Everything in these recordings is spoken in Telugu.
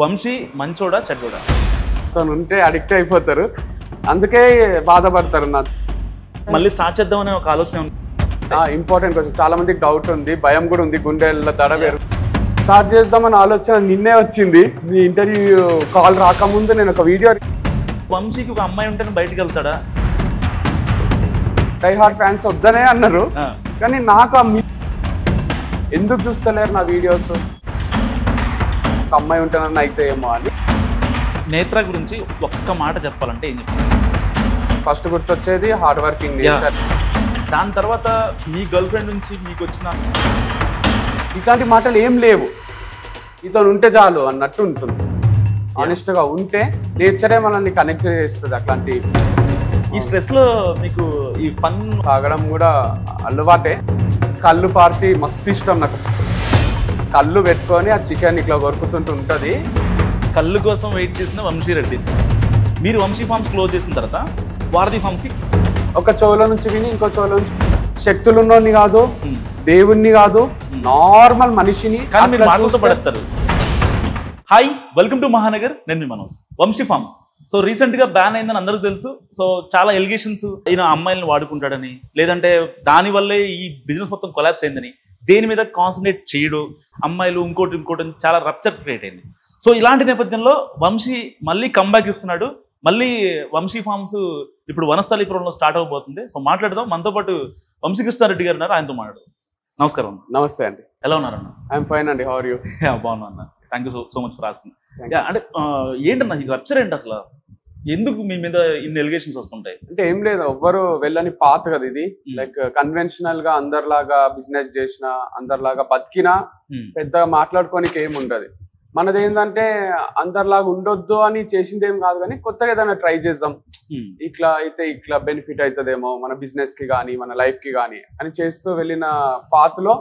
వంశీ మంచోడా చెడ్డోడా? తను ఉంటే అడిక్ట్ అయిపోతారు, అందుకే బాధపడతారు. మళ్ళీ స్టార్ట్ చేద్దామనే ఒక ఆలోచన ఉంది. Important question. చాలా మందికి డౌట్ ఉంది, భయం కూడా ఉంది, గుండెల్లో దడ వేరు. స్టార్ట్ చేద్దామని ఆలోచన నిన్నే వచ్చింది. మీ ఇంటర్వ్యూ కాల్ రాకముందు నేను ఒక వీడియో. వంశీకి ఒక అమ్మాయి ఉంటేనే బయటకు వెళ్తాడా? డై హార్డ్ ఫ్యాన్స్ వద్దనే అన్నారు, కానీ నాకు ఎందుకు చూస్తలేరు నా వీడియోస్? ఒక అమ్మాయి ఉంటేనన్నా అయితే ఏమో అని. నేత్ర గురించి ఒక్క మాట చెప్పాలంటే ఏం చెప్తాను? ఫస్ట్ గుర్తొచ్చేది హార్డ్ వర్కింగ్. దాని తర్వాత మీ గర్ల్ ఫ్రెండ్ నుంచి మీకు వచ్చిన ఇట్లాంటి మాటలు ఏం లేవు. ఇతను ఉంటే చాలు అన్నట్టు ఉంటుంది. ఆనెస్ట్గా ఉంటే నేచరే మనల్ని కనెక్ట్ చేస్తుంది. అట్లాంటి ఈ స్ట్రెస్లో మీకు ఈ ఫన్ తాగడం కూడా అలవాటే. కళ్ళు పార్టీ మస్తు ఇష్టం నాకు. కళ్ళు పెట్టుకొని ఆ చికెన్ ఇట్లా కొరుకుతుంటూ ఉంటుంది. కళ్ళు కోసం వెయిట్ చేసిన వంశీ రెడ్డి. మీరు వంశీ ఫార్మ్స్ క్లోజ్ చేసిన తర్వాత వారధి ఫార్మ్స్కి ఒక చెవుల నుంచి విని ఇంకో చెవుల నుంచి శక్తులు ఉన్నోని కాదు, దేవుణ్ణి కాదు, నార్మల్ మనిషిని. కానీ మీరు మాటలతో పడతారు. Hi, welcome to Mahanagar. నేను మీ మనోజ్. వంశీ ఫార్మ్స్ సో రీసెంట్గా బ్యాన్ అయిందని అందరికీ తెలుసు. సో చాలా ఎలిగేషన్స్, ఈయన అమ్మాయిలను వాడుకుంటాడని, లేదంటే దానివల్లే ఈ బిజినెస్ మొత్తం కొలాప్స్ అయిందని, దేని మీద కాన్సన్ట్రేట్ చేయడు, అమ్మాయిలు ఇంకోటి చాలా రప్చర్ క్రియేట్ అయింది. సో ఇలాంటి నేపథ్యంలో వంశీ మళ్ళీ కంబ్యాక్ ఇస్తున్నాడు. మళ్ళీ వంశీ ఫార్మ్స్ ఇప్పుడు వనస్థలీపురంలో స్టార్ట్ అవబోతుంది. సో మాట్లాడదాం. మనతో పాటు వంశీకృష్ణారెడ్డి గారు ఉన్నారు, ఆయనతో మాట్లాడదాం. నమస్కారం. నమస్తే అండి. ఎలా ఉన్నారన్న? ఐఎమ్ ఫైన్ అండి. How are you? బాగున్నా అన్న. Thank you so much for asking. అంటే ఏంటన్నా ఈ రప్చర్ ఏంటి అసలు? ఎందుకు మీ మీద ఇన్ని ఎలిగేషన్స్ వస్తుంటాయి? అంటే ఏం లేదు, ఎవ్వరు వెళ్ళని పాత కదా ఇది. లైక్ కన్వెన్షనల్ గా అందరిలాగా బిజినెస్ చేసిన, అందరిలాగా బతికినా పెద్దగా మాట్లాడుకోనికి ఏమి ఉండదు. మనది ఏంటంటే అందరిలాగా ఉండొద్దు అని చేసింది ఏం కాదు, కానీ కొత్తగా ఏదైనా ట్రై చేద్దాం, ఇట్లా అయితే ఇట్లా బెనిఫిట్ అవుతుందేమో మన బిజినెస్ కి కానీ మన లైఫ్ కి కానీ అని చేస్తూ వెళ్ళిన పాత్లో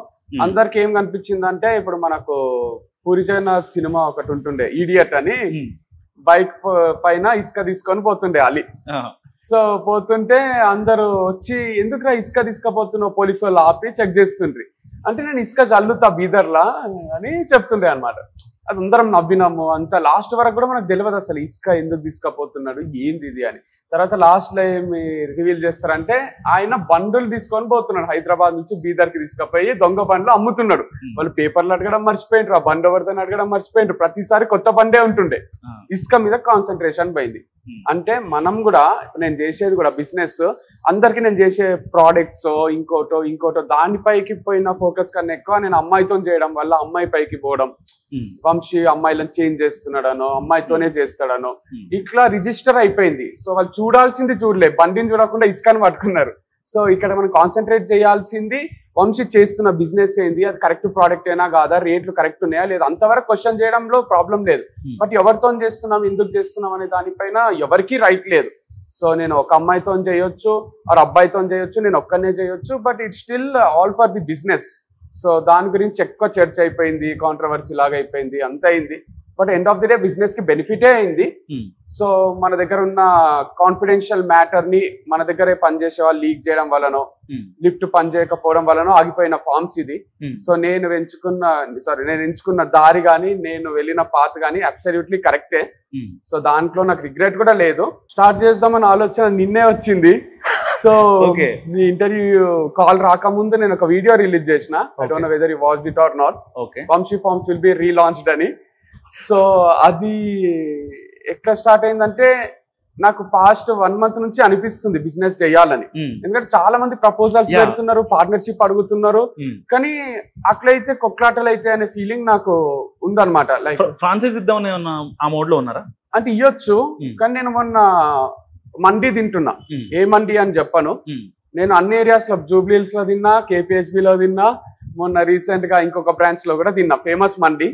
అందరికి ఏం కనిపించిందంటే, ఇప్పుడు మనకు పూరి జగన్నాథ్ సినిమా ఒకటి ఉంటుండే, ఈడియట్ అని. బైక్ పైన ఇసుక తీసుకొని పోతుండే అలీ. సో పోతుంటే అందరూ వచ్చి ఎందుకురా ఇసుక తీసుకపోతున్నావు, పోలీసు వాళ్ళు ఆపి చెక్ చేస్తుండ్రి. అంటే నేను ఇసుక చల్లుతా బీదర్లా అని చెప్తుండే అనమాట. అది అందరం నవ్వినాము. అంత లాస్ట్ వరకు కూడా మనకు తెలియదు అసలు ఇసుక ఎందుకు తీసుకపోతున్నాడు, ఏంది ఇది అని. తర్వాత లాస్ట్ లో ఏమి రివీల్ చేస్తారంటే, ఆయన బండులు తీసుకొని పోతున్నాడు, హైదరాబాద్ నుంచి బీదర్ కి తీసుకుపోయి దొంగ బండ్లు అమ్ముతున్నాడు. వాళ్ళు పేపర్లు అడగడం మర్చిపోయిండ్రు, ఆ బండి ఎవరిదని అడగడం మర్చిపోయిండ్రు. ప్రతిసారి కొత్త బండే ఉంటుండే. ఇసుక మీద కాన్సన్ట్రేషన్ పోయింది. అంటే మనం కూడా, నేను చేసేది కూడా బిజినెస్, అందరికి నేను చేసే ప్రోడక్ట్స్ ఇంకోటో దానిపైకి పోయిన ఫోకస్ కన్నా ఎక్కువ నేను అమ్మాయితో చేయడం వల్ల అమ్మాయి పైకి పోవడం, వంశీ అమ్మాయిలను చేంజ్ చేస్తున్నాడనో, అమ్మాయితోనే చేస్తాడనో, ఇట్లా రిజిస్టర్ అయిపోయింది. సో వాళ్ళు చూడాల్సింది చూడలే, బండిని చూడకుండా ఇసుకని పట్టుకున్నారు. సో ఇక్కడ మనం కాన్సన్ట్రేట్ చేయాల్సింది వంశీ చేస్తున్న బిజినెస్ ఏంది, అది కరెక్ట్ ప్రోడక్ట్ అయినా కాదా, రేట్లు కరెక్ట్ ఉన్నాయా లేదా, అంతవరకు క్వశ్చన్ చేయడంలో ప్రాబ్లం లేదు. బట్ ఎవరితో చేస్తున్నాం, ఎందుకు చేస్తున్నాం అనే దానిపైన ఎవరికి రైట్ లేదు. సో నేను ఒక అమ్మాయితో చేయొచ్చు, ఆర్ అబ్బాయితో చేయొచ్చు, నేను ఒక్కనే చేయొచ్చు, but it still all for the business. So దాని గురించి ఎక్కువ చర్చ అయిపోయింది, కాంట్రవర్సీ లాగా అయిపోయింది, అంత అయింది. But end of the day business కి బెనిఫిటే అయింది. సో మన దగ్గర ఉన్న కాన్ఫిడెన్షియల్ మ్యాటర్ ని మన దగ్గరే పనిచేసే వాళ్ళు లీక్ చేయడం వలనో, లిఫ్ట్ పని చేయకపోవడం వలనో ఆగిపోయిన ఫార్మ్స్ ఇది. సో నేను ఎంచుకున్న దారి కానీ నేను వెళ్ళిన పాత్ కానీ అబ్సల్యూట్లీ కరెక్టే. సో దాంట్లో నాకు రిగ్రెట్ కూడా లేదు. స్టార్ట్ చేద్దామని ఆలోచన నిన్నే వచ్చింది. సో మీ ఇంటర్వ్యూ కాల్ రాకముందు నేను ఒక వీడియో రిలీజ్ చేసిన, I don't know whether you watched it or not. Vamshi farms will be relaunched అని. సో అది ఎట్లా స్టార్ట్ అయిందంటే, నాకు పాస్ట్ 1 month నుంచి అనిపిస్తుంది బిజినెస్ చేయాలని. ఎందుకంటే చాలా మంది ప్రపోజల్స్ పెడుతున్నారు, పార్ట్నర్షిప్ అడుగుతున్నారు, కానీ అట్లయితే కొట్లాటలు అయితే అనే ఫీలింగ్ నాకు ఉందన్నమాట. లైక్ ఫ్రాంచైజ్ ఇద్దామని ఆ మోడ్ లో ఉన్నారా అంటే ఇవ్వచ్చు, కానీ నేను మొన్న మండి తింటున్నా. ఏ మండి అని చెప్పను, నేను అన్ని ఏరియాస్ లో, జూబ్లీహిల్స్ లో తిన్నా, కేపీహెచ్బి లో తిన్నా, మొన్న రీసెంట్ గా ఇంకొక బ్రాంచ్ లో కూడా తిన్నా. Famous mandi.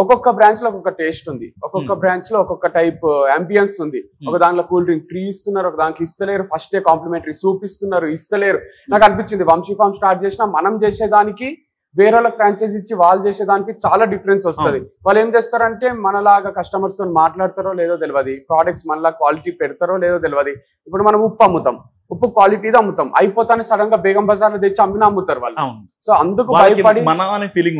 ఒక్కొక్క బ్రాంచ్ లో ఒక్కొక్క టేస్ట్ ఉంది, ఒక్కొక్క బ్రాంచ్ లో ఒక్కొక్క టైప్ అంబియన్స్ ఉంది. ఒక దాంట్లో కూల్ డ్రింక్ ఫ్రీ ఇస్తున్నారు, ఒక దానికి ఇస్తలేరు, ఫస్ట్ డే కాంప్లిమెంటరీ సూప్ ఇస్తున్నారు, ఇస్తలేరు. నాకు అనిపించింది వంశీ ఫార్మ్ స్టార్ట్ చేసినా మనం చేసేదానికి వేరే వాళ్ళకి ఫ్రాంచైజ్ ఇచ్చి వాళ్ళు చేసేదానికి చాలా డిఫరెన్స్ వస్తుంది. వాళ్ళు ఏం చేస్తారంటే, మనలాగా కస్టమర్స్ తో మాట్లాడతారో లేదో తెలియదు, ప్రోడక్ట్స్ మనలా క్వాలిటీ పెడతారో లేదో తెలియదు. ఇప్పుడు మనం ఉప్పు అమ్ముతాం, ఉప్పు క్వాలిటీది అమ్ముతాం, అయిపోతానే సడన్ గా బేగం బజార్ లో తెచ్చి అమ్మిన అమ్ముతారు వాళ్ళు. సో అందుకు భయపడి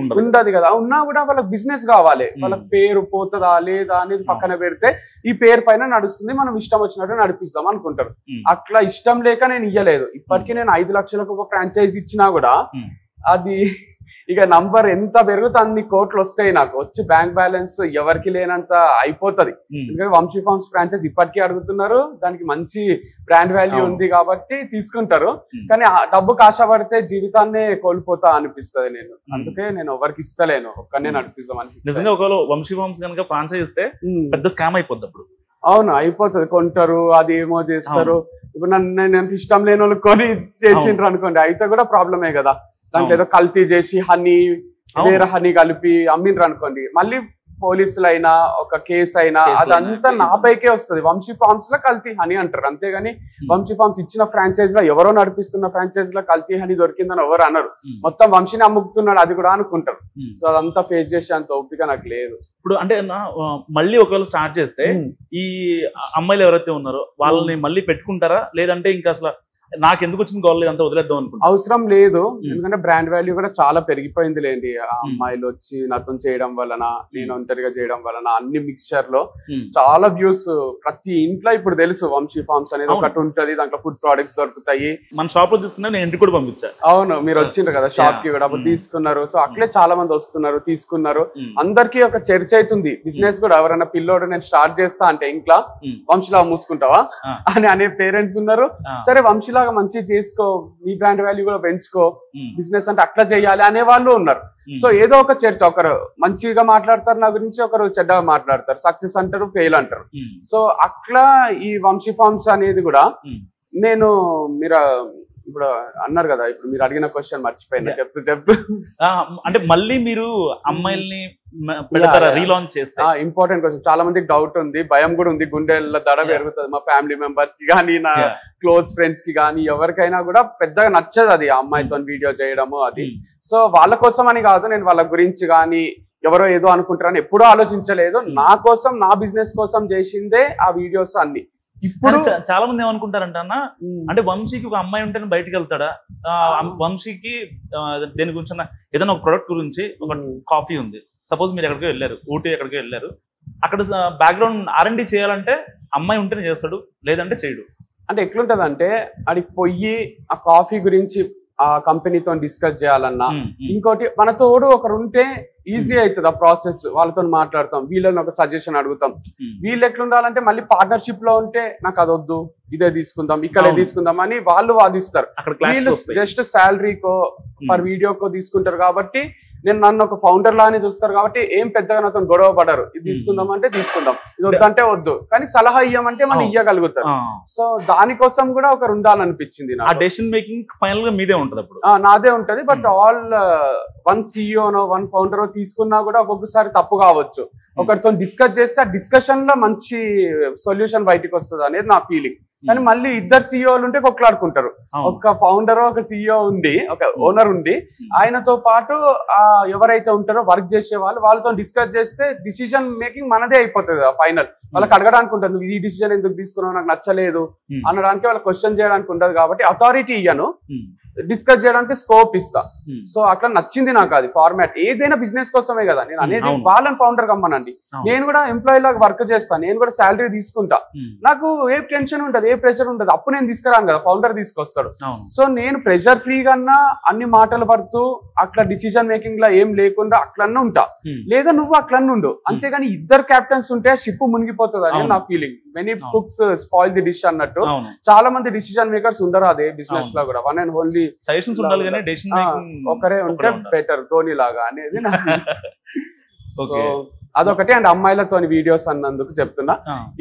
ఉండదు కదా, ఉన్నా కూడా వాళ్ళకి బిజినెస్ కావాలి, వాళ్ళకి పేరు పోతుందా లేదా అనేది పక్కన పెడితే ఈ పేరు పైన నడుస్తుంది, మనం ఇష్టం వచ్చినట్టు నడిపిస్తాం అనుకుంటారు. అట్లా ఇష్టం లేక నేను ఇయ్యలేదు. ఇప్పటికీ నేను 5 లక్షలకు ఒక ఫ్రాంచైజ్ ఇచ్చినా కూడా అది ఇక నంబర్ ఎంత పెరుగుతా అన్ని కోట్లు వస్తాయి నాకు, వచ్చి బ్యాంక్ బ్యాలెన్స్ ఎవరికి లేనంత అయిపోతుంది. ఎందుకంటే వంశీ ఫార్మ్స్ ఫ్రాంచైజ్ ఇప్పటికీ అడుగుతున్నారు, దానికి మంచి బ్రాండ్ వాల్యూ ఉంది కాబట్టి తీసుకుంటారు. కానీ డబ్బుకి ఆశపడితే జీవితాన్నే కోల్పోతా అనిపిస్తుంది నేను, అందుకే నేను ఎవరికి ఇస్తలేను, ఒక్కనే నడిపిస్తాం నిజంగా. ఒకవేళ వంశీ ఫార్మ్స్ కనుక ఫ్రాంచైజ్ ఇస్తే పెద్ద స్కామ్ అయిపోద్ది అప్పుడు. అవును, అయిపోతుంది, కొంటారు, అది ఏమో చేస్తారు. ఇప్పుడు నన్ను ఇష్టం లేని వాళ్ళు కొని చేసిండ్రు అనుకోండి, అయితే కూడా ప్రాబ్లమే కదా. దాంట్లో ఏదో కల్తీ చేసి హనీ వేరే హనీ కలిపి అమ్మిండ్రు అనుకోండి, మళ్ళీ పోలీసులైనా ఒక కేసు అయినా అదంతా నా పైకే వస్తుంది. వంశీ ఫార్మ్స్ లో కల్తీ హనీ అంటారు, అంతేగాని వంశీ ఫార్మ్స్ ఇచ్చిన ఫ్రాంచైజ్ లో ఎవరో నడిపిస్తున్న ఫ్రాంచైజ్ లో కల్తీ హనీ దొరికిందని ఎవరు అన్నారు, మొత్తం వంశీని అమ్ముతున్నాడు అది కూడా అనుకుంటారు. సో అదంతా ఫేస్ చేసే అంత ఓపిక నాకు లేదు. ఇప్పుడు అంటే మళ్ళీ ఒకవేళ స్టార్ట్ చేస్తే ఈ అమ్మాయిలు ఎవరైతే ఉన్నారో వాళ్ళని మళ్ళీ పెట్టుకుంటారా, లేదంటే ఇంకా అసలు నాకు ఎందుకు వచ్చింది గోల్ లేదంతా వదిలేద్దాం అనుకుంటా? అవసరం లేదు, ఎందుకంటే బ్రాండ్ వాల్యూ కూడా చాలా పెరిగిపోయింది లేండి. ఆ అమ్మాయిలు వచ్చి నాతో చేయడం వలన, నేను ఒంటరిగా చేయడం వలన, అన్ని మిక్స్చర్ లో చాలా వ్యూస్. ప్రతి ఇంట్లో ఇప్పుడు తెలుసు వంశీ ఫార్మ్స్ అనేది ఒకటి ఉంటది, దాంట్లో ఫుడ్ ప్రొడక్ట్స్ దొరుకుతాయి. మన షాప్ లో తీసుకున్నా, నేను ఇంటికి కూడా పంపించాను. అవును, మీరు వచ్చిండ్రు కదా షాప్ కి కూడా, అప్పుడు తీసుకున్నారు. సో అట్లే చాలా మంది వస్తున్నారు, తీసుకున్నారు. అందరికి ఒక చర్చ అవుతుంది బిజినెస్ కూడా. ఎవరైనా పిల్లోడు నేను స్టార్ట్ చేస్తా అంటే ఇంట్లో వంశీలా మూసుకుంటావా అని అనే పేరెంట్స్ ఉన్నారు. సరే వంశీలా మంచి చేసుకో, నీ బ్రాండ్ వాల్యూ కూడా పెంచుకో, బిజినెస్ అంటే అట్లా చేయాలి అనే వాళ్ళు ఉన్నారు. సో ఏదో ఒక చర్చ, ఒకరు మంచిగా మాట్లాడతారు నా గురించి, ఒకరు చెడ్డగా మాట్లాడతారు, సక్సెస్ అంటారు, ఫెయిల్ అంటారు. సో అట్లా ఈ వంశీ ఫార్మ్స్ అనేది కూడా నేను, మీరు ఇప్పుడు అన్నారు కదా, ఇప్పుడు మీరు అడిగిన క్వశ్చన్ మర్చిపోయినా చెప్తూ అంటే మళ్ళీ మీరు అమ్మాయిల్ని పెడతారా రీలాంచ్ చేస్తే? ఇంపార్టెంట్ క్వశ్చన్, చాలా మందికి డౌట్ ఉంది, భయం కూడా ఉంది, గుండెల్లో దడ పెరుగుతుంది. మా ఫ్యామిలీ మెంబర్స్ కి కానీ, నా క్లోజ్ ఫ్రెండ్స్ కి కానీ, ఎవరికైనా కూడా పెద్దగా నచ్చదు అది, ఆ అమ్మాయితో వీడియో చేయడము అది. సో వాళ్ళ కోసం అని కాదు, నేను వాళ్ళ గురించి కానీ ఎవరో ఏదో అనుకుంటారని ఎప్పుడూ ఆలోచించలేదు. నా కోసం, నా బిజినెస్ కోసం చేసిందే ఆ వీడియోస్ అన్ని. ఇప్పుడు చాలా మంది ఏమనుకుంటారంట అన్న, అంటే వంశీకి ఒక అమ్మాయి ఉంటేనే బయటకు వెళ్తాడా, వంశీకి దేని గురించి ఏదైనా ఒక ప్రొడక్ట్ గురించి, ఒక కాఫీ ఉంది సపోజ్, మీరు ఎక్కడికో వెళ్ళారు, ఊటీ ఎక్కడికో వెళ్ళారు, అక్కడ బ్యాక్గ్రౌండ్ R&D చేయాలంటే అమ్మాయి ఉంటేనే చేస్తాడు, లేదంటే చేయడు. అంటే ఎట్లుంటది అంటే, అడికి పోయి ఆ కాఫీ గురించి ఆ కంపెనీతో డిస్కస్ చేయాలన్నా, ఇంకోటి మన తోడు ఒకరు ఉంటే ఈజీ అవుతుంది ఆ ప్రాసెస్. వాళ్ళతో మాట్లాడతాం, వీళ్ళని ఒక సజెషన్ అడుగుతాం. వీళ్ళు ఎట్లుండాలంటే మళ్ళీ పార్ట్నర్షిప్ లో ఉంటే నాకు అది వద్దు, ఇదే తీసుకుందాం, ఇక్కడే తీసుకుందాం అని వాళ్ళు వాదిస్తారు. వీళ్ళు జస్ట్ శాలరీకో పర్ వీడియోకో తీసుకుంటారు కాబట్టి నన్ను ఒక ఫౌండర్ లానే చూస్తారు కాబట్టి ఏం పెద్దగా నాతో గొడవ పడరు. ఇది తీసుకుందాం అంటే తీసుకుందాం, ఇది వద్దంటే వద్దు, కానీ సలహా ఇయ్యమంటే మనం ఇయ్యగలుగుతారు. సో దానికోసం కూడా ఒకరు ఉండాలనిపించింది. డెసిషన్ మేకింగ్ ఫైనల్ గా మీదే ఉంటది, అప్పుడు నాదే ఉంటది. బట్ ఆల్ వన్ సిఇఓనో వన్ ఫౌండరో తీసుకున్నా కూడా ఒక్కొక్కసారి తప్పు కావచ్చు. ఒకరితో డిస్కస్ చేస్తే ఆ డిస్కషన్ లో మంచి సొల్యూషన్ బయటకు వస్తుంది అనేది నా ఫీలింగ్. కానీ మళ్ళీ ఇద్దరు సిఇఓలు ఉంటే కొట్లాడుకుంటారు. ఒక ఫౌండర్, ఒక సిఇఓ ఉండి, ఒక ఓనర్ ఉండి, ఆయనతో పాటు ఎవరైతే ఉంటారో వర్క్ చేసే వాళ్ళు, వాళ్ళతో డిస్కస్ చేస్తే డిసిజన్ మేకింగ్ మనదే అయిపోతుంది ఫైనల్. వాళ్ళకి అడగడానికి ఉంటుంది, నువ్వు ఈ డిసిజన్ ఎందుకు తీసుకున్నావు, నాకు నచ్చలేదు అనడానికి, వాళ్ళకి క్వశ్చన్ చేయడానికి ఉండదు. కాబట్టి అథారిటీ ఇయ్యను, డిస్కస్ చేయడానికి స్కోప్ ఇస్తా. సో అట్లా నచ్చింది నాకు అది ఫార్మాట్. ఏదైనా బిజినెస్ కోసమే కదా నేను అనేది. వాళ్ళని ఫౌండర్ కమ్మనండి, నేను కూడా ఎంప్లాయీ లాగా వర్క్ చేస్తాను, నేను కూడా శాలరీ తీసుకుంటా. నాకు ఏ టెన్షన్ ఉంటుంది, ఏ ప్రెషర్ ఉంటుంది, అప్పుడు నేను తీసుకురాను కదా, ఫౌండర్ తీసుకొస్తాడు. సో నేను ప్రెషర్ ఫ్రీగా అన్ని మాటలు పడుతూ అట్లా డిసిజన్ మేకింగ్ లా ఏం లేకుండా అట్లన్నా ఉంటా. లేదా నువ్వు అట్లన్నా ఉండు, అంతేగాని ఇద్దరు కెప్టెన్స్ ఉంటే షిప్ మునిగిపోతుంది అని నా feeling. Many cooks spoil the dish అన్నట్టు చాలా మంది డిసిజన్ మేకర్స్ ఉండరు అదే బిజినెస్ లో కూడా. వన్ అండ్ ఓన్లీ సజెషన్స్ ఉండాలి కానీ డెసిషన్ మేకింగ్ ఒకరే ఉంటే బెటర్, ధోని లాగా అనేది నా. అదొకటి. అండ్ అమ్మాయిలతో వీడియోస్ అన్నందుకు చెప్తున్నా.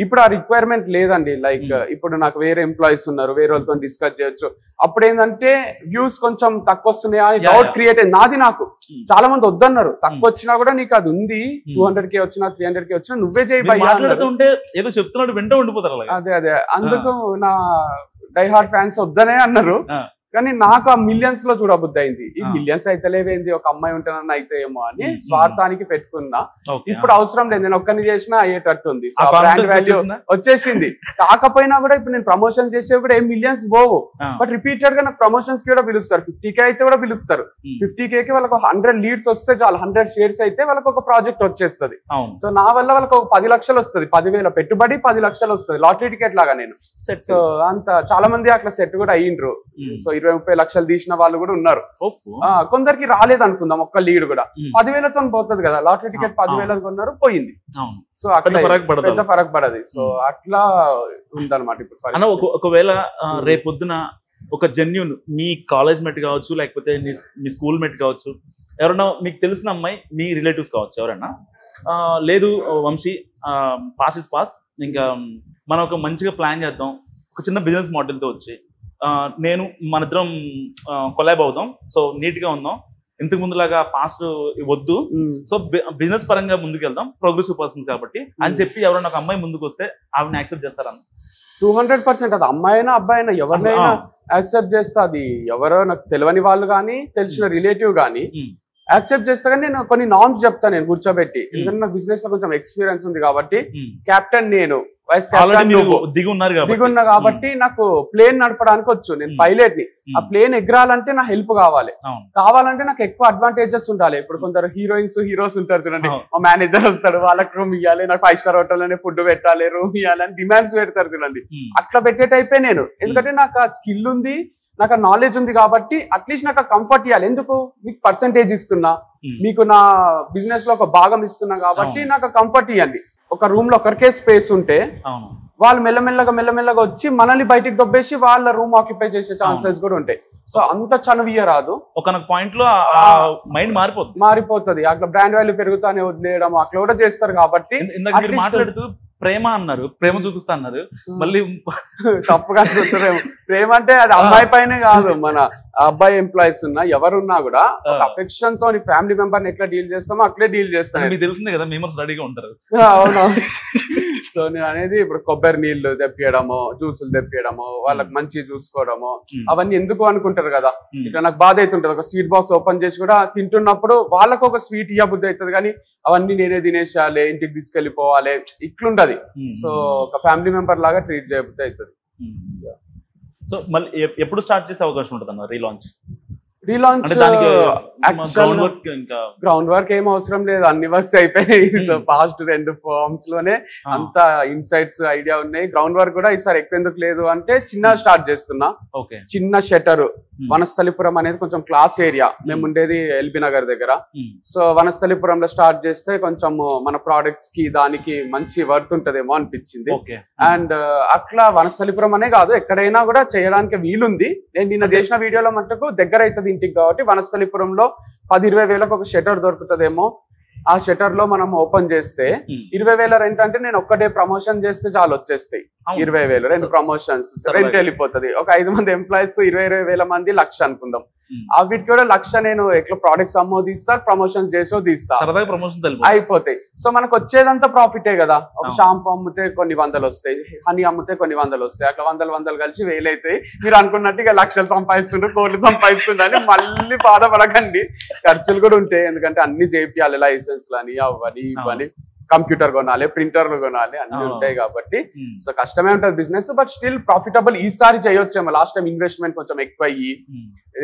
ఇప్పుడు ఆ రిక్వైర్మెంట్ లేదండి. లైక్ ఇప్పుడు నాకు వేరే ఎంప్లాయీస్ ఉన్నారు, వేరే వాళ్ళతో డిస్కస్ చేయొచ్చు. అప్పుడు ఏంటంటే వ్యూస్ కొంచెం తక్కువ వస్తున్నాయా అని డౌట్ క్రియేట్ అయింది నాది. నాకు చాలా మంది వద్దన్నారు, తక్కువ వచ్చినా కూడా నీకు అది ఉంది, 200K వచ్చినా 300K వచ్చినా నువ్వే చేయి. ఏదో చెప్తున్నాడు, వెంట ఉండిపోతారు. అదే అందుకు నా డైహార్డ్ ఫ్యాన్స్ వద్దనే అన్నారు. కానీ నాకు ఆ మిలియన్స్ లో చూడబుద్ధి అయింది. ఈ మిలియన్స్ అయితే లేవేంది, ఒక అమ్మాయి ఉంటుందని అయితే ఏమో అని స్వార్థానికి పెట్టుకున్నా. ఇప్పుడు అవసరం లేదు, నేను ఒక్కరిని చేసినా అయ్యేటట్టు ఉంది. బ్రాండ్ వాల్యూ వచ్చేసింది. కాకపోయినా కూడా ఇప్పుడు నేను ప్రమోషన్ చేసే కూడా ఏం మిలియన్స్ పోవు, బట్ రిపీటెడ్ గా నాకు ప్రమోషన్స్ కి కూడా పిలుస్తారు. 50K అయితే కూడా పిలుస్తారు. 50K కి వాళ్ళకి 100 లీడ్స్ వస్తే చాలు, 100 షేర్స్ అయితే వాళ్ళకి ఒక ప్రాజెక్ట్ వచ్చేస్తుంది. సో నా వల్ల వాళ్ళకి ఒక 10 లక్షలు వస్తుంది, 10,000 పెట్టుబడి 10 లక్షలు వస్తుంది, లాటరీ టికెట్ లాగా నేను. సో అంత చాలా మంది అట్లా సెట్ కూడా అయ్యిండ్రు. సో 20-30 లక్షలు తీసిన వాళ్ళు కూడా ఉన్నారు. కొందరికి రాలేదు అనుకుందాం, ఒక్క లీడ్ కూడా 10,000తో పోతుంది కదా, లాటరీ టికెట్ 10,000 కొన్నారు, పోయింది. సో అట్లా పెద్ద ఫరక్ పడదు. సో అట్లా ఉందన్నమాట ఇప్పుడు. ఒకవేళ రేపొద్దున ఒక జెన్యూన్ మీ కాలేజ్ మేట్ కావచ్చు, లేకపోతే మీ స్కూల్ మేట్ కావచ్చు, ఎవరైనా మీకు తెలిసిన అమ్మాయి, మీ రిలేటివ్స్ కావచ్చు, ఎవరైనా లేదు వంశీ పాస్ ఇస్ పాస్, ఇంకా మనం ఒక మంచిగా ప్లాన్ చేద్దాం, ఒక చిన్న బిజినెస్ మోడల్తో వచ్చి నేను మన ఇద్దరం కొలాబ్ అవుదాం, సో నీట్గా ఉందాం, ఇంతకు ముందులాగా పాస్ట్ వద్దు, సో బిజినెస్ పరంగా ముందుకు వెళ్దాం, ప్రోగ్రెసివ్ పర్సన్స్ కాబట్టి అని చెప్పి ఎవరైనా ఒక అమ్మాయి ముందుకు వస్తే ఆవిడని యాక్సెప్ట్ చేస్తారన్న? 200% అది అమ్మాయి అయినా అబ్బాయి అయినా ఎవరినైనా యాక్సెప్ట్ చేస్తా. అది ఎవరో నాకు తెలియని వాళ్ళు కానీ తెలిసిన రిలేటివ్ కానీ యాక్సెప్ట్ చేస్తా. కానీ నేను కొన్ని నామ్స్ చెప్తాను నేను కూర్చోబెట్టి, ఎందుకంటే నాకు బిజినెస్ లో కొంచెం ఎక్స్పీరియన్స్ ఉంది కాబట్టి. కెప్టెన్ నేను, వైస్ కెప్టెన్ దిగున్నా కాబట్టి నాకు ప్లేన్ నడపడానికి వచ్చు, నేను పైలట్ ని. ఆ ప్లేన్ ఎగరాలంటే నా హెల్ప్ కావాలంటే నాకు ఎక్కువ అడ్వాంటేజెస్ ఉండాలి. ఇప్పుడు కొందరు హీరోస్ ఉంటారు చూడండి, మా మేనేజర్ వస్తాడు, వాళ్ళకి రూమ్ ఇవ్వాలి, నాకు 5 స్టార్ హోటల్ లోనే ఫుడ్ పెట్టాలి, రూమ్ ఇవ్వాలి అని డిమాండ్స్ పెడతారు చూడండి. అట్లా పెట్టే టైపే నేను, ఎందుకంటే నాకు ఆ స్కిల్ ఉంది, నాకు ఆ నాలెడ్జ్ ఉంది కాబట్టి అట్లీస్ట్ నాకు ఆ కంఫర్ట్ ఇవ్వాలి. ఎందుకు, మీకు పర్సంటేజ్ ఇస్తున్నా, మీకు నా బిజినెస్ లో ఒక భాగం ఇస్తున్నా కాబట్టి నాకు కంఫర్ట్ ఇవ్వండి. ఒక రూమ్ లో ఒకరికే స్పేస్ ఉంటే వాళ్ళు మెల్లమెల్లగా వచ్చి మనల్ని బయటికి దొబ్బేసి వాళ్ళ రూమ్ ఆక్యుపై చేసే ఛాన్సెస్ కూడా ఉంటాయి. సో అంత చనువియ రాదు, ఒక పాయింట్ లో మైండ్ మారిపోతుంది. అట్లా బ్రాండ్ వాల్యూ పెరుగుతానే వదిలేయడం అట్లా కూడా చేస్తారు. కాబట్టి మాట్లాడుతూ ప్రేమ అన్నారు, ప్రేమ చూపిస్తా అన్నారు, మళ్ళీ తప్పుగా చూస్తారేమో. ప్రేమ అంటే అది అమ్మాయి పైనే కాదు, మన అబ్బాయి ఎంప్లాయీస్ ఉన్నా ఎవరున్నా కూడా అఫెక్షన్ తో ఫ్యామిలీ మెంబర్ ఎట్లా డీల్ చేస్తామో అట్లే డీల్ చేస్తాను. మీకు తెలిసిందే కదా, మెంబర్స్ రెడీగా ఉంటారు. అవునవును. సో నేను అనేది ఇప్పుడు కొబ్బరి నీళ్లు తెప్పియడము, జ్యూసులు తెప్పియడము, వాళ్ళకి మంచి చూసుకోవడము, అవన్నీ ఎందుకు అనుకుంటారు కదా. ఇట్లా నాకు బాధ అవుతుంటది, ఒక స్వీట్ బాక్స్ ఓపెన్ చేసి కూడా తింటున్నప్పుడు వాళ్ళకు ఒక స్వీట్ ఇయ్య బుద్ధి అవుతుంది, కానీ అవన్నీ నేనే తినేసేయాలి, ఇంటికి తీసుకెళ్లిపోవాలి, ఇట్లుంటది. సో ఒక ఫ్యామిలీ మెంబర్ లాగా ట్రీట్ చేయబుద్ధి అవుతుంది. సో మళ్ళీ ఎప్పుడు స్టార్ట్ చేసే అవకాశం ఉంటుంది అన్న రీలాంచ్? గ్రౌండ్ వర్క్ ఏం అవసరం లేదు, అన్ని వర్క్స్ అయిపోయినాయి. సో పాస్ట్ 2 ఫార్మ్స్ లోనే అంత ఇన్సైట్స్ ఐడియా ఉన్నాయి. గ్రౌండ్ వర్క్ కూడా ఈసారి ఎక్కువ ఎందుకు లేదు అంటే చిన్న స్టార్ట్ చేస్తున్నా. చిన్న షటర్, వనస్థలిపురం అనేది కొంచెం క్లాస్ ఏరియా, మేము ఉండేది ఎల్బీ నగర్ దగ్గర. సో వనస్థలిపురంలో స్టార్ట్ చేస్తే కొంచెం మన ప్రోడక్ట్స్ కి దానికి మంచి వర్త్ ఉంటదేమో అనిపించింది. అండ్ అట్లా వనస్థలిపురం అనే కాదు, ఎక్కడైనా కూడా చేయడానికి వీలుంది. నేను నిన్న చేసిన వీడియోలో మటుకు దగ్గర అవుతుంది ఇంటికి కాబట్టి వనస్థలిపురంలో 10-20 వేలకు ఒక షటర్ దొరుకుతుందేమో. ఆ షటర్ లో మనం ఓపెన్ చేస్తే 20,000 రెంట్ అంటే నేను ఒక్కటే ప్రమోషన్ చేస్తే చాలు వచ్చేస్తాయి 20,000. 2 ప్రమోషన్స్ రెంట్ వెళ్ళిపోతుంది. ఒక 5 మంది ఎంప్లాయీస్ 20,000 మంది, 1,00,000 అనుకుందాం. వీటికి కూడా 1,00,000 నేను ఎట్లా ప్రోడక్ట్స్ అమ్మో తీస్తా, ప్రమోషన్స్ చేసో తీస్తా, అయిపోతాయి. సో మనకు వచ్చేదంతా ప్రాఫిటే కదా. ఒక షాంపూ అమ్మితే కొన్ని 100 వస్తాయి, హనీ అమ్మితే కొన్ని 100 వస్తాయి, అట్లా 100 కలిసి 1,000 అవుతాయి. మీరు అనుకున్నట్టు ఇక 1,00,000 సంపాదిస్తుండ్రు, కోట్లు సంపాదిస్తుండ్రు మళ్ళీ బాధపడకండి. ఖర్చులు కూడా ఉంటాయి, ఎందుకంటే అన్ని చేపియాలి, లైసెన్స్ లని అవని ఇవని, కంప్యూటర్ కొనాలి, ప్రింటర్లు కొనాలి, అన్ని ఉంటాయి కాబట్టి. సో కష్టమే ఉంటుంది బిజినెస్, బట్ స్టిల్ ప్రాఫిటబుల్. ఈసారి చేయొచ్చేమో, లాస్ట్ టైం ఇన్వెస్ట్మెంట్ కొంచెం ఎక్కువ అయ్యి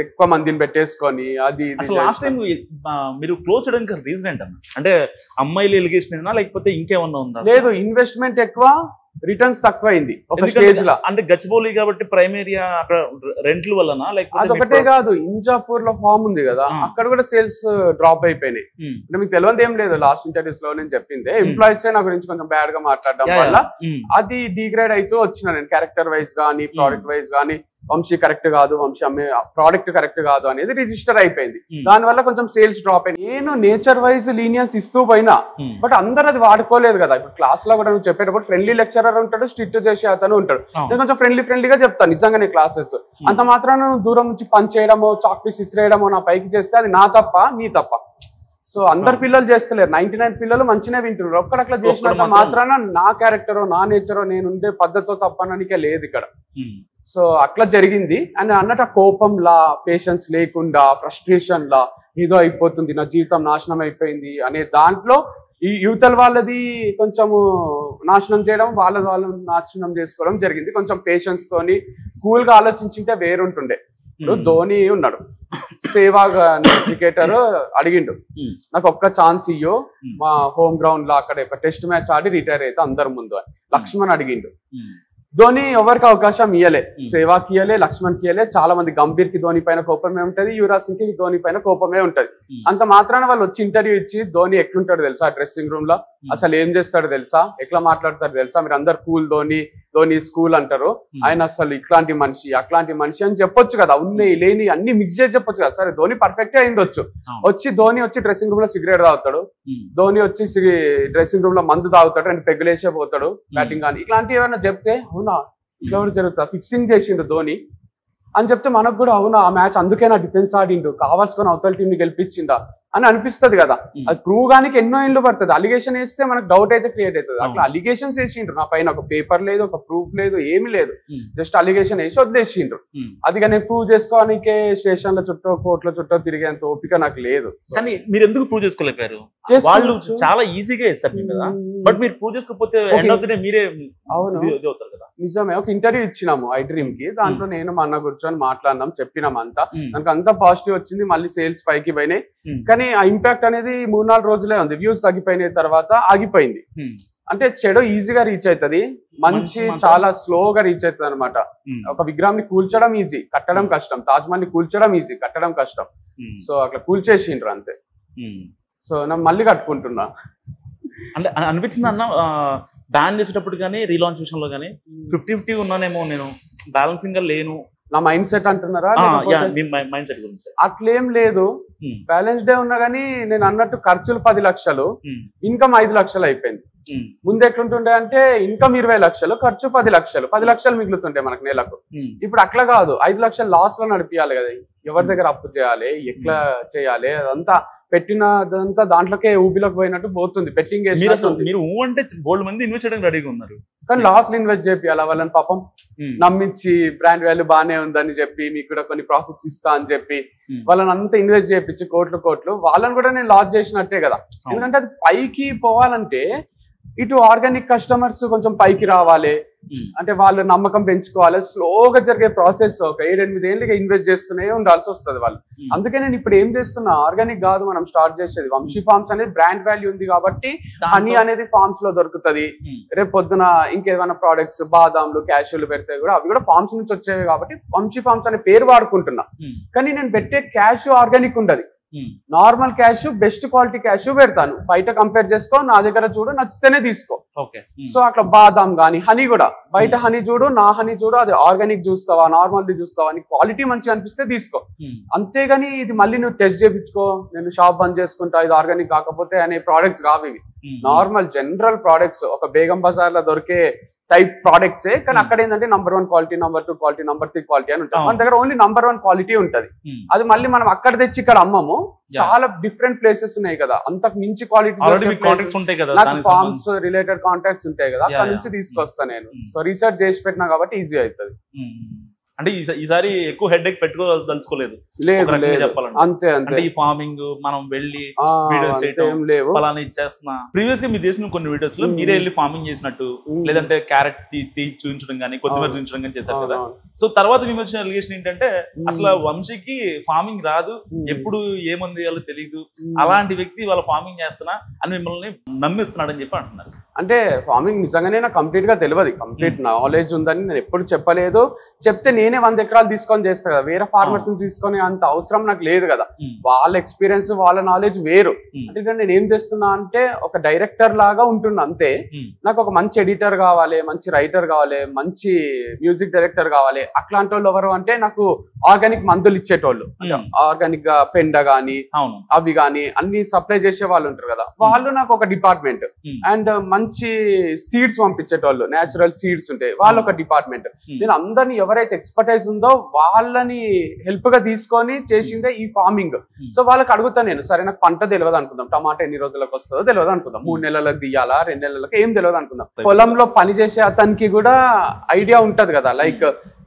ఎక్కువ మందిని పెట్టేసుకొని అది. లాస్ట్ టైం మీరు క్లోజ్ చేయడానికి రీజన్ ఏంటన్నా? అంటే అమ్మాయిలు ఎలిగేషన్ లేకపోతే ఇంకేమన్నా ఉందా? లేదు, ఇన్వెస్ట్మెంట్ ఎక్కువ, రిటర్న్స్ తక్కువ అయింది ఒక స్టేజ్ లో. అంటే గచ్చిబౌలి కాబట్టి ప్రైమ్ ఏరియా అక్కడ రెంట్ల వలన, లేకపోతే అదొకటే కాదు, ఇంజాపూర్ లో ఫామ్ ఉంది కదా, అక్కడ కూడా సేల్స్ డ్రాప్ అయిపోయినాయి. అంటే మీకు తెలియదు ఏం లేదు, లాస్ట్ ఇంటర్వ్యూస్ లో నేను చెప్పింది ఎంప్లాయీస్ నా గురించి కొంచెం బ్యాడ్ గా మాట్లాడడం వల్ల అది డిగ్రేడ్ అవుతూ వచ్చిన. నేను క్యారెక్టర్ వైజ్ గానీ ప్రోడక్ట్ వైజ్ గానీ వంశీ కరెక్ట్ కాదు, వంశీ అమ్మే ప్రోడక్ట్ కరెక్ట్ కాదు అనేది రిజిస్టర్ అయిపోయింది. దానివల్ల కొంచెం సేల్స్ డ్రాప్ అయింది. నేను నేచర్ వైజ్ లీనియన్స్ ఇస్తూ పోయినా, బట్ అందరు అది వాడుకోలేదు కదా. ఇప్పుడు క్లాస్ లో కూడా నువ్వు చెప్పేటప్పుడు ఫ్రెండ్లీ లెక్చరర్ ఉంటాడు, స్ట్రిక్ట్ చేసే అతను ఉంటాడు. నేను కొంచెం ఫ్రెండ్లీగా చెప్తాను నిజంగానే క్లాసెస్. అంత మాత్రాన నువ్వు దూరం నుంచి పని చేయడమో, చాక్ పీస్ ఇసిరేయడమో నా పైకి చేస్తే అది నా తప్ప నీ తప్ప. సో అందరు పిల్లలు చేస్తలేరు, 99 పిల్లలు మంచిగా వింటున్నారు. ఒక్కడ అట్లా చేసినంత మాత్రాన నా క్యారెక్టరో నా నేచరో నేను ఉండే పద్ధతితో తప్పననికే లేదు ఇక్కడ. సో అట్లా జరిగింది. అండ్ అన్నట్టు కోపంలా, పేషెన్స్ లేకుండా, ఫ్రస్ట్రేషన్ లా ఏదో అయిపోతుంది, నా జీవితం నాశనం అయిపోయింది అనే దాంట్లో ఈ యువతల వాళ్ళది కొంచెము నాశనం చేయడం, వాళ్ళు నాశనం చేసుకోవడం జరిగింది. కొంచెం పేషెన్స్ తోని కూల్ గా ఆలోచించుంటే వేరుంటుండే. ఇప్పుడు ధోని ఉన్నాడు, సేవాగ్ క్రికెటర్ అడిగిండు, నాకు ఒక్క ఛాన్స్ ఇయ్యో మా హోమ్ గ్రౌండ్ లో అక్కడ ఒక టెస్ట్ మ్యాచ్ ఆడి రిటైర్ అయితే అందరి ముందు. లక్ష్మణ్ అడిగిండు, ధోని ఎవరికి అవకాశం ఇయ్యలే, సేవాకి ఇయ్యలే, లక్ష్మణ్ కి ఇయ్యలే. చాలా మంది గంభీర్ కి ధోని పైన కోపమే ఉంటది, యువరాజ్ సింగ్ కి ధోని పైన కోపమే ఉంటది. అంత మాత్రాన వాళ్ళు వచ్చి ఇంటర్వ్యూ ఇచ్చి ధోని ఎట్లుంటాడు తెలుసా డ్రెస్సింగ్ రూమ్ లో, అసలు ఏం చేస్తాడు తెలుసా, ఎట్లా మాట్లాడతాడు తెలుసా, మీరు అందరు కూల్ ధోని ధోని స్కూల్ అంటారు, ఆయన అసలు ఇట్లాంటి మనిషి అట్లాంటి మనిషి అని చెప్పొచ్చు కదా, ఉన్నాయి లేని అన్ని మిక్స్ చేసి చెప్పొచ్చు కదా. సరే ధోని పర్ఫెక్ట్ అయిండొచ్చు, ధోని వచ్చి డ్రెస్సింగ్ రూమ్ లో సిగరెట్ తాగుతాడు, ధోని వచ్చి డ్రెస్సింగ్ రూమ్ లో మందు తాగుతాడు, 2 పెగ్గులేసే పోతాడు బ్యాటింగ్ కానీ, ఇట్లాంటివి ఏమైనా చెప్తే అవునా ఇట్లా జరుగుతా, ఫిక్సింగ్ చేసిండు ధోని అని చెప్తే మనకు కూడా అవునా ఆ మ్యాచ్ అందుకే నా డిఫెన్స్ ఆడిండు, కావాల్సుకొని అవతల టీం ని గెలిపించిందా అని అనిపిస్తుంది కదా. అది ప్రూవ్ గానికి ఎన్నో ఏళ్ళు పడుతుంది. అలిగేషన్ వేస్తే మనకు డౌట్ అయితే క్రియేట్ అవుతుంది. అట్లా అలిగేషన్స్ వేసిండ్రు, నా పైన ఒక పేపర్ లేదు, ఒక ప్రూఫ్ లేదు, ఏమి లేదు, జస్ట్ అలిగేషన్ వేసి వదిలేసిండ్రు. అది నేను ప్రూవ్ చేసుకోవడానికే స్టేషన్ల చుట్టూ కోర్టుల చుట్టూ తిరిగేంత ఓపిక నాకు లేదు. కానీ మీరు ఎందుకు ప్రూవ్ చేసుకోలేకపోయారు? వాళ్ళు చాలా ఈజీగా వేస్తారు కదా, బట్ మీరు ప్రూవ్ చేసుకోకపోతే మీరే అవుతారు కదా. నిజమే, ఒక ఇంటర్వ్యూ ఇచ్చినాము ఐ డ్రీమ్ కి, దాంట్లో నేను మా అన్న కూర్చొని మాట్లాడినాం, చెప్పినాం అంతా, నాకు అంతా పాజిటివ్ వచ్చింది, మళ్ళీ సేల్స్ పైకి పోయినాయి. కానీ ఆ ఇంపాక్ట్ అనేది 3-4 రోజులే ఉంది, వ్యూస్ తగ్గిపోయిన తర్వాత ఆగిపోయింది. అంటే చెడు ఈజీగా రీచ్ అవుతుంది, మంచి చాలా స్లోగా రీచ్ అవుతుంది అనమాట. ఒక విగ్రహం ని కూల్చడం ఈజీ, కట్టడం కష్టం. తాజ్ మహల్ ని కూల్చడం ఈజీ, కట్టడం కష్టం. సో అట్లా కూల్చేసిండ్రు అంతే. సో నేను మళ్ళీ కట్టుకుంటున్నా. అంటే అనిపించింది అన్న బ్యాన్ చేసేటప్పుడు కానీ రీలాంచ్ విషయంలో కానీ 50-50 ఉన్నానేమో, నేను బ్యాలెన్సింగ్ గా లేను, నా మైండ్ సెట్ అంటున్నారా? మైండ్ సెట్ గురించి అట్లేం లేదు, బ్యాలెన్స్ డే ఉన్నా గానీ నేను అన్నట్టు ఖర్చులు 10 లక్షలు, ఇన్కమ్ 5 లక్షలు అయిపోయింది. ముందు ఎట్లుంటుండే అంటే ఇన్కమ్ 20 లక్షలు, ఖర్చు 10 లక్షలు, 10 లక్షలు మిగులుతుండే మనకు నెలకు. ఇప్పుడు అట్లా కాదు, 5 లక్షలు లాస్ లో నడిపియాలి కదా, ఎవరి దగ్గర అప్పు చేయాలి, ఎట్లా చేయాలి, అదంతా పెట్టినదంతా దాంట్లోకే ఊబిలోకి పోయినట్టు పోతుంది. బెట్టింగ్ మీరు అంటే బోల్డ్ మంది ఇన్వెస్ట్ చేయడానికి రెడీగా ఉన్నారు, కానీ లాస్ లో ఇన్వెస్ట్ చేయాలి వాళ్ళని, పాపం నమ్మించి బ్రాండ్ వాల్యూ బాగానే ఉందని చెప్పి మీకు కూడా కొన్ని ప్రాఫిట్స్ ఇస్తా అని చెప్పి వాళ్ళని అంతా ఇన్వెస్ట్ చేయించి కోట్లు వాళ్ళని కూడా నేను లాస్ చేసినట్టే కదా. ఎందుకంటే అది పైకి పోవాలంటే ఇటు ఆర్గానిక్ కస్టమర్స్ కొంచెం పైకి రావాలి, అంటే వాళ్ళు నమ్మకం పెంచుకోవాలి. స్లోగా జరిగే ప్రాసెస్, ఒక 7-8 ఏళ్ళుగా ఇన్వెస్ట్ చేస్తూనే ఉండాల్సి వస్తుంది వాళ్ళు. అందుకే నేను ఇప్పుడు ఏం చేస్తున్నా, ఆర్గానిక్ కాదు మనం స్టార్ట్ చేసేది, వంశీ ఫార్మ్స్ అనేది బ్రాండ్ వాల్యూ ఉంది కాబట్టి హనీ అనేది ఫార్మ్స్ లో దొరుకుతుంది. రేపు పొద్దున ఇంకేమైనా ప్రోడక్ట్స్ బాదాంలు క్యాష్యూలు పెడితే కూడా అవి కూడా ఫార్మ్స్ నుంచి వచ్చేవి కాబట్టి వంశీ ఫార్మ్స్ అనే పేరు వాడుకుంటున్నా. కానీ నేను పెట్టే క్యాష్ ఆర్గానిక్ ఉండదు, normal cash, best quality cash పెడతాను. బయట కంపేర్ చేసుకో, నా దగ్గర చూడు, నచ్చితేనే తీసుకో. సో అట్లా బాదాం గానీ హనీ కూడా, బయట హనీ చూడు, నా హనీ చూడు, అది ఆర్గానిక్ చూస్తావా నార్మల్ చూస్తావా, నీ క్వాలిటీ మంచిగా అనిపిస్తే తీసుకో. అంతేగాని ఇది మళ్ళీ నువ్వు టెస్ట్ చేయించుకో, నేను షాప్ బంద్ చేసుకుంటా ఇది ఆర్గానిక్ కాకపోతే అనే ప్రోడక్ట్స్ కావు ఇవి. నార్మల్ జనరల్ ప్రోడక్ట్స్, ఒక బేగం బజార్ లో దొరికే టైప్ ప్రోడక్ట్స్. కానీ అక్కడ ఏంటంటే number 1 quality, number 2 quality, number 3 quality అని ఉంటుంది. మన దగ్గర ఓన్లీ నంబర్ 1 క్వాలిటీ ఉంటది. అది మళ్ళీ మనం అక్కడ తెచ్చి ఇక్కడ అమ్మము. చాలా డిఫరెంట్ ప్లేసెస్ ఉన్నాయి కదా, అంతకు మించి క్వాలిటీ ఫార్మ్స్ రిలేటెడ్ కాంటాక్ట్స్ ఉంటాయి కదా, అక్కడ నుంచి తీసుకొస్తా నేను. సో రీసెర్చ్ చేసి పెట్టినా కాబట్టి ఈజీ అవుతుంది. అంటే ఈసారి ఎక్కువ హెడ్ ఎక్ పెట్టుకోదలుచుకోలేదు, చెప్పాలంటే అంతే అంతే. ఈ ఫార్మింగ్ మనం వెళ్ళి వీడియోస్ ఫలానా ఇచ్చేస్తున్నా. ప్రీవియస్ గా మీరు చేసిన కొన్ని వీడియోస్ లో మీరే వెళ్ళి ఫార్మింగ్ చేసినట్టు, లేదంటే క్యారెట్ చూపించడం కానీ కొత్తిమీర చూపించడం కానీ చేశారు కదా. సో తర్వాత మేము వచ్చిన ఎలిగేషన్ ఏంటంటే అసలు వంశీకి ఫార్మింగ్ రాదు, ఎప్పుడు ఏమంది వేయాలో తెలియదు, అలాంటి వ్యక్తి వాళ్ళ ఫార్మింగ్ చేస్తున్నా అని మిమ్మల్ని నమ్మిస్తున్నాడు అని చెప్పి అంటున్నారు. అంటే ఫార్మింగ్ నిజంగానే నాకు కంప్లీట్ గా తెలియదు, కంప్లీట్ నాలెడ్జ్ ఉందని నేను ఎప్పుడు చెప్పలేదు. చెప్తే నేనే 100 ఎకరాలు తీసుకొని చేస్తా కదా, వేరే ఫార్మర్స్ తీసుకొని అంత అవసరం నాకు లేదు కదా. వాళ్ళ ఎక్స్పీరియన్స్ వాళ్ళ నాలెడ్జ్ వేరు. అంటే నేను ఏం చేస్తున్నా అంటే ఒక డైరెక్టర్ లాగా ఉంటున్నా అంతే. నాకు ఒక మంచి ఎడిటర్ కావాలి, మంచి రైటర్ కావాలి, మంచి మ్యూజిక్ డైరెక్టర్ కావాలి. అట్లాంటి వాళ్ళు ఎవరు అంటే నాకు ఆర్గానిక్ మందులు ఇచ్చేటోళ్ళు, ఆర్గానిక్ గా పెండ గానీ అవి గానీ అన్ని సప్లై చేసే వాళ్ళు ఉంటారు కదా, వాళ్ళు నాకు ఒక డిపార్ట్మెంట్. అండ్ మంచి మంచి సీడ్స్ పంపించేటోళ్ళు, నేచురల్ సీడ్స్ ఉంటాయి, వాళ్ళ ఒక డిపార్ట్మెంట్. నేను అందరిని ఎవరైతే ఎక్స్పర్టైజ్ ఉందో వాళ్ళని హెల్ప్ గా తీసుకొని చేసిందే ఈ ఫార్మింగ్. సో వాళ్ళకి అడుగుతాను నేను, సరే నాకు పంట తెలియదు అనుకుందాం, టమాటా ఎన్ని రోజులకు వస్తుందో తెలియదు అనుకుందాం, 3 నెలలకు తీయాలా 2 నెలలకు ఏం తెలియదు అనుకుందాం. పొలంలో పని చేసే అతనికి కూడా ఐడియా ఉంటది కదా, లైక్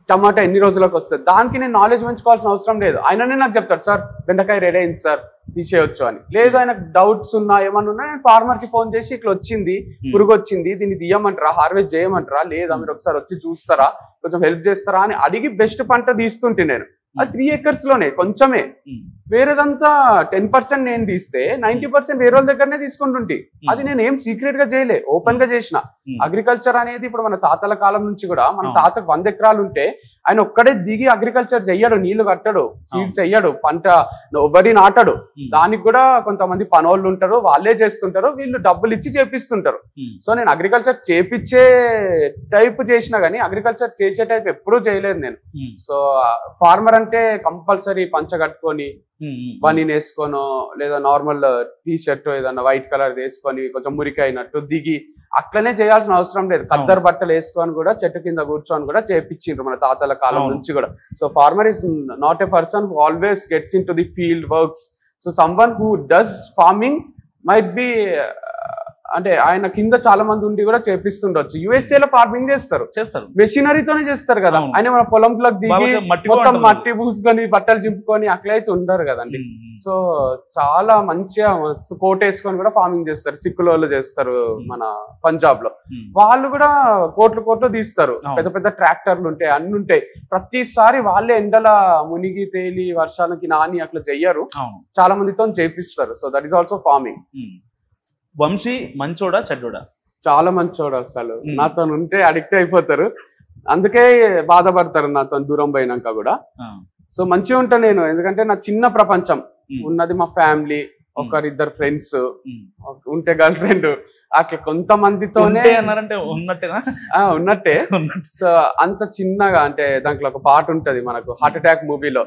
టమాటా ఎన్ని రోజులకు వస్తుంది, దానికి నేను నాలెడ్జ్ పెంచుకోవాల్సిన అవసరం లేదు. ఆయననే నాకు చెప్తాడు, సార్ బెండకాయ రెడీ అయింది సార్ తీసేయొచ్చు అని. లేదు ఆయనకు డౌట్స్ ఉన్నా ఏమన్నా ఉన్నా నేను ఫార్మర్ కి ఫోన్ చేసి ఇట్లా వచ్చింది, పురుగు వచ్చింది, దీన్ని తీయమంటారా, హార్వెస్ట్ చేయమంటారా, లేదా మీరు ఒకసారి వచ్చి చూస్తారా, కొంచెం హెల్ప్ చేస్తారా అని అడిగి బెస్ట్ పంట తీస్తుంటే నేను. అది 3 acres లోనే కొంచెమే, వేరేదంతా 10% నేను తీస్తే 90% వేరే వాళ్ళ దగ్గరనే తీసుకుంటుంటే. అది నేను ఏం సీక్రెట్ గా చేయలే, ఓపెన్ గా చేసిన. అగ్రికల్చర్ అనేది ఇప్పుడు మన తాతల కాలం నుంచి కూడా, మన తాతకు 100 ఎకరాలు ఉంటే ఆయన ఒక్కడే దిగి అగ్రికల్చర్ చెయ్యడు, నీళ్లు కట్టడు, సీడ్స్ చెయ్యడు, పంట వరి నాటడు. దానికి కూడా కొంతమంది పనోళ్ళు ఉంటారు, వాళ్ళే చేస్తుంటారు, వీళ్ళు డబ్బులు ఇచ్చి చేపిస్తుంటారు. సో నేను అగ్రికల్చర్ చేపించే టైప్ చేసినా గానీ అగ్రికల్చర్ చేసే టైప్ ఎప్పుడూ చేయలేదు నేను. సో ఫార్మర్ అంటే కంపల్సరీ పంచ కట్టుకొని బనీన్ వేసుకోనో లేదా నార్మల్ టీ షర్ట్ ఏదన్నా వైట్ కలర్ వేసుకొని కొంచెం మురికి అయినట్టు దిగి అట్లనే చేయాల్సిన అవసరం లేదు. ఖద్దరు బట్టలు వేసుకొని కూడా చెట్టు కింద కూర్చొని కూడా చేపించిండ్రు మన తాతల కాలం నుంచి కూడా. So farmer is not a person who always gets in to the field works. So someone who does farming might be, అంటే ఆయన కింద చాలా మంది ఉండి కూడా చేపిస్తుండొచ్చు. USA లో ఫార్మింగ్ చేస్తారు, మెషినరీతోనే చేస్తారు కదా. ఆయన మన పొలంలోకి దిగి మొత్తం మట్టి పూసుకొని బట్టలు చింపుకొని అట్లయితే ఉండరు కదండి. సో చాలా మంచిగా కోట్ వేసుకొని కూడా ఫార్మింగ్ చేస్తారు. సిక్కుల వాళ్ళు చేస్తారు మన పంజాబ్ లో, వాళ్ళు కూడా కోట్లు తీస్తారు. పెద్ద పెద్ద ట్రాక్టర్లు ఉంటాయి, అన్ని ఉంటాయి. ప్రతిసారి వాళ్ళే ఎండల మునిగి తేలి వర్షానికి నాని అట్లా చెయ్యరు, చాలా మందితో చేపిస్తారు. So that is also farming. Vamshi మంచోడా చెడ్డోడా? చాలా మంచోడు, అసలు నాతో ఉంటే అడిక్ట్ అయిపోతారు, అందుకే బాధపడతారు నాతో దూరం పోయినాక కూడా. సో మంచిగా ఉంటా నేను, ఎందుకంటే నా చిన్న ప్రపంచం ఉన్నది మా ఫ్యామిలీ, ఒకరిద్దరు ఫ్రెండ్స్ ఉంటే గర్ల్ ఫ్రెండ్, అట్లా కొంతమందితోనే ఉన్నట్టే. సో అంత చిన్నగా, అంటే దాంట్లో ఒక పాట ఉంటది మనకు హార్ట్ అటాక్ మూవీలో,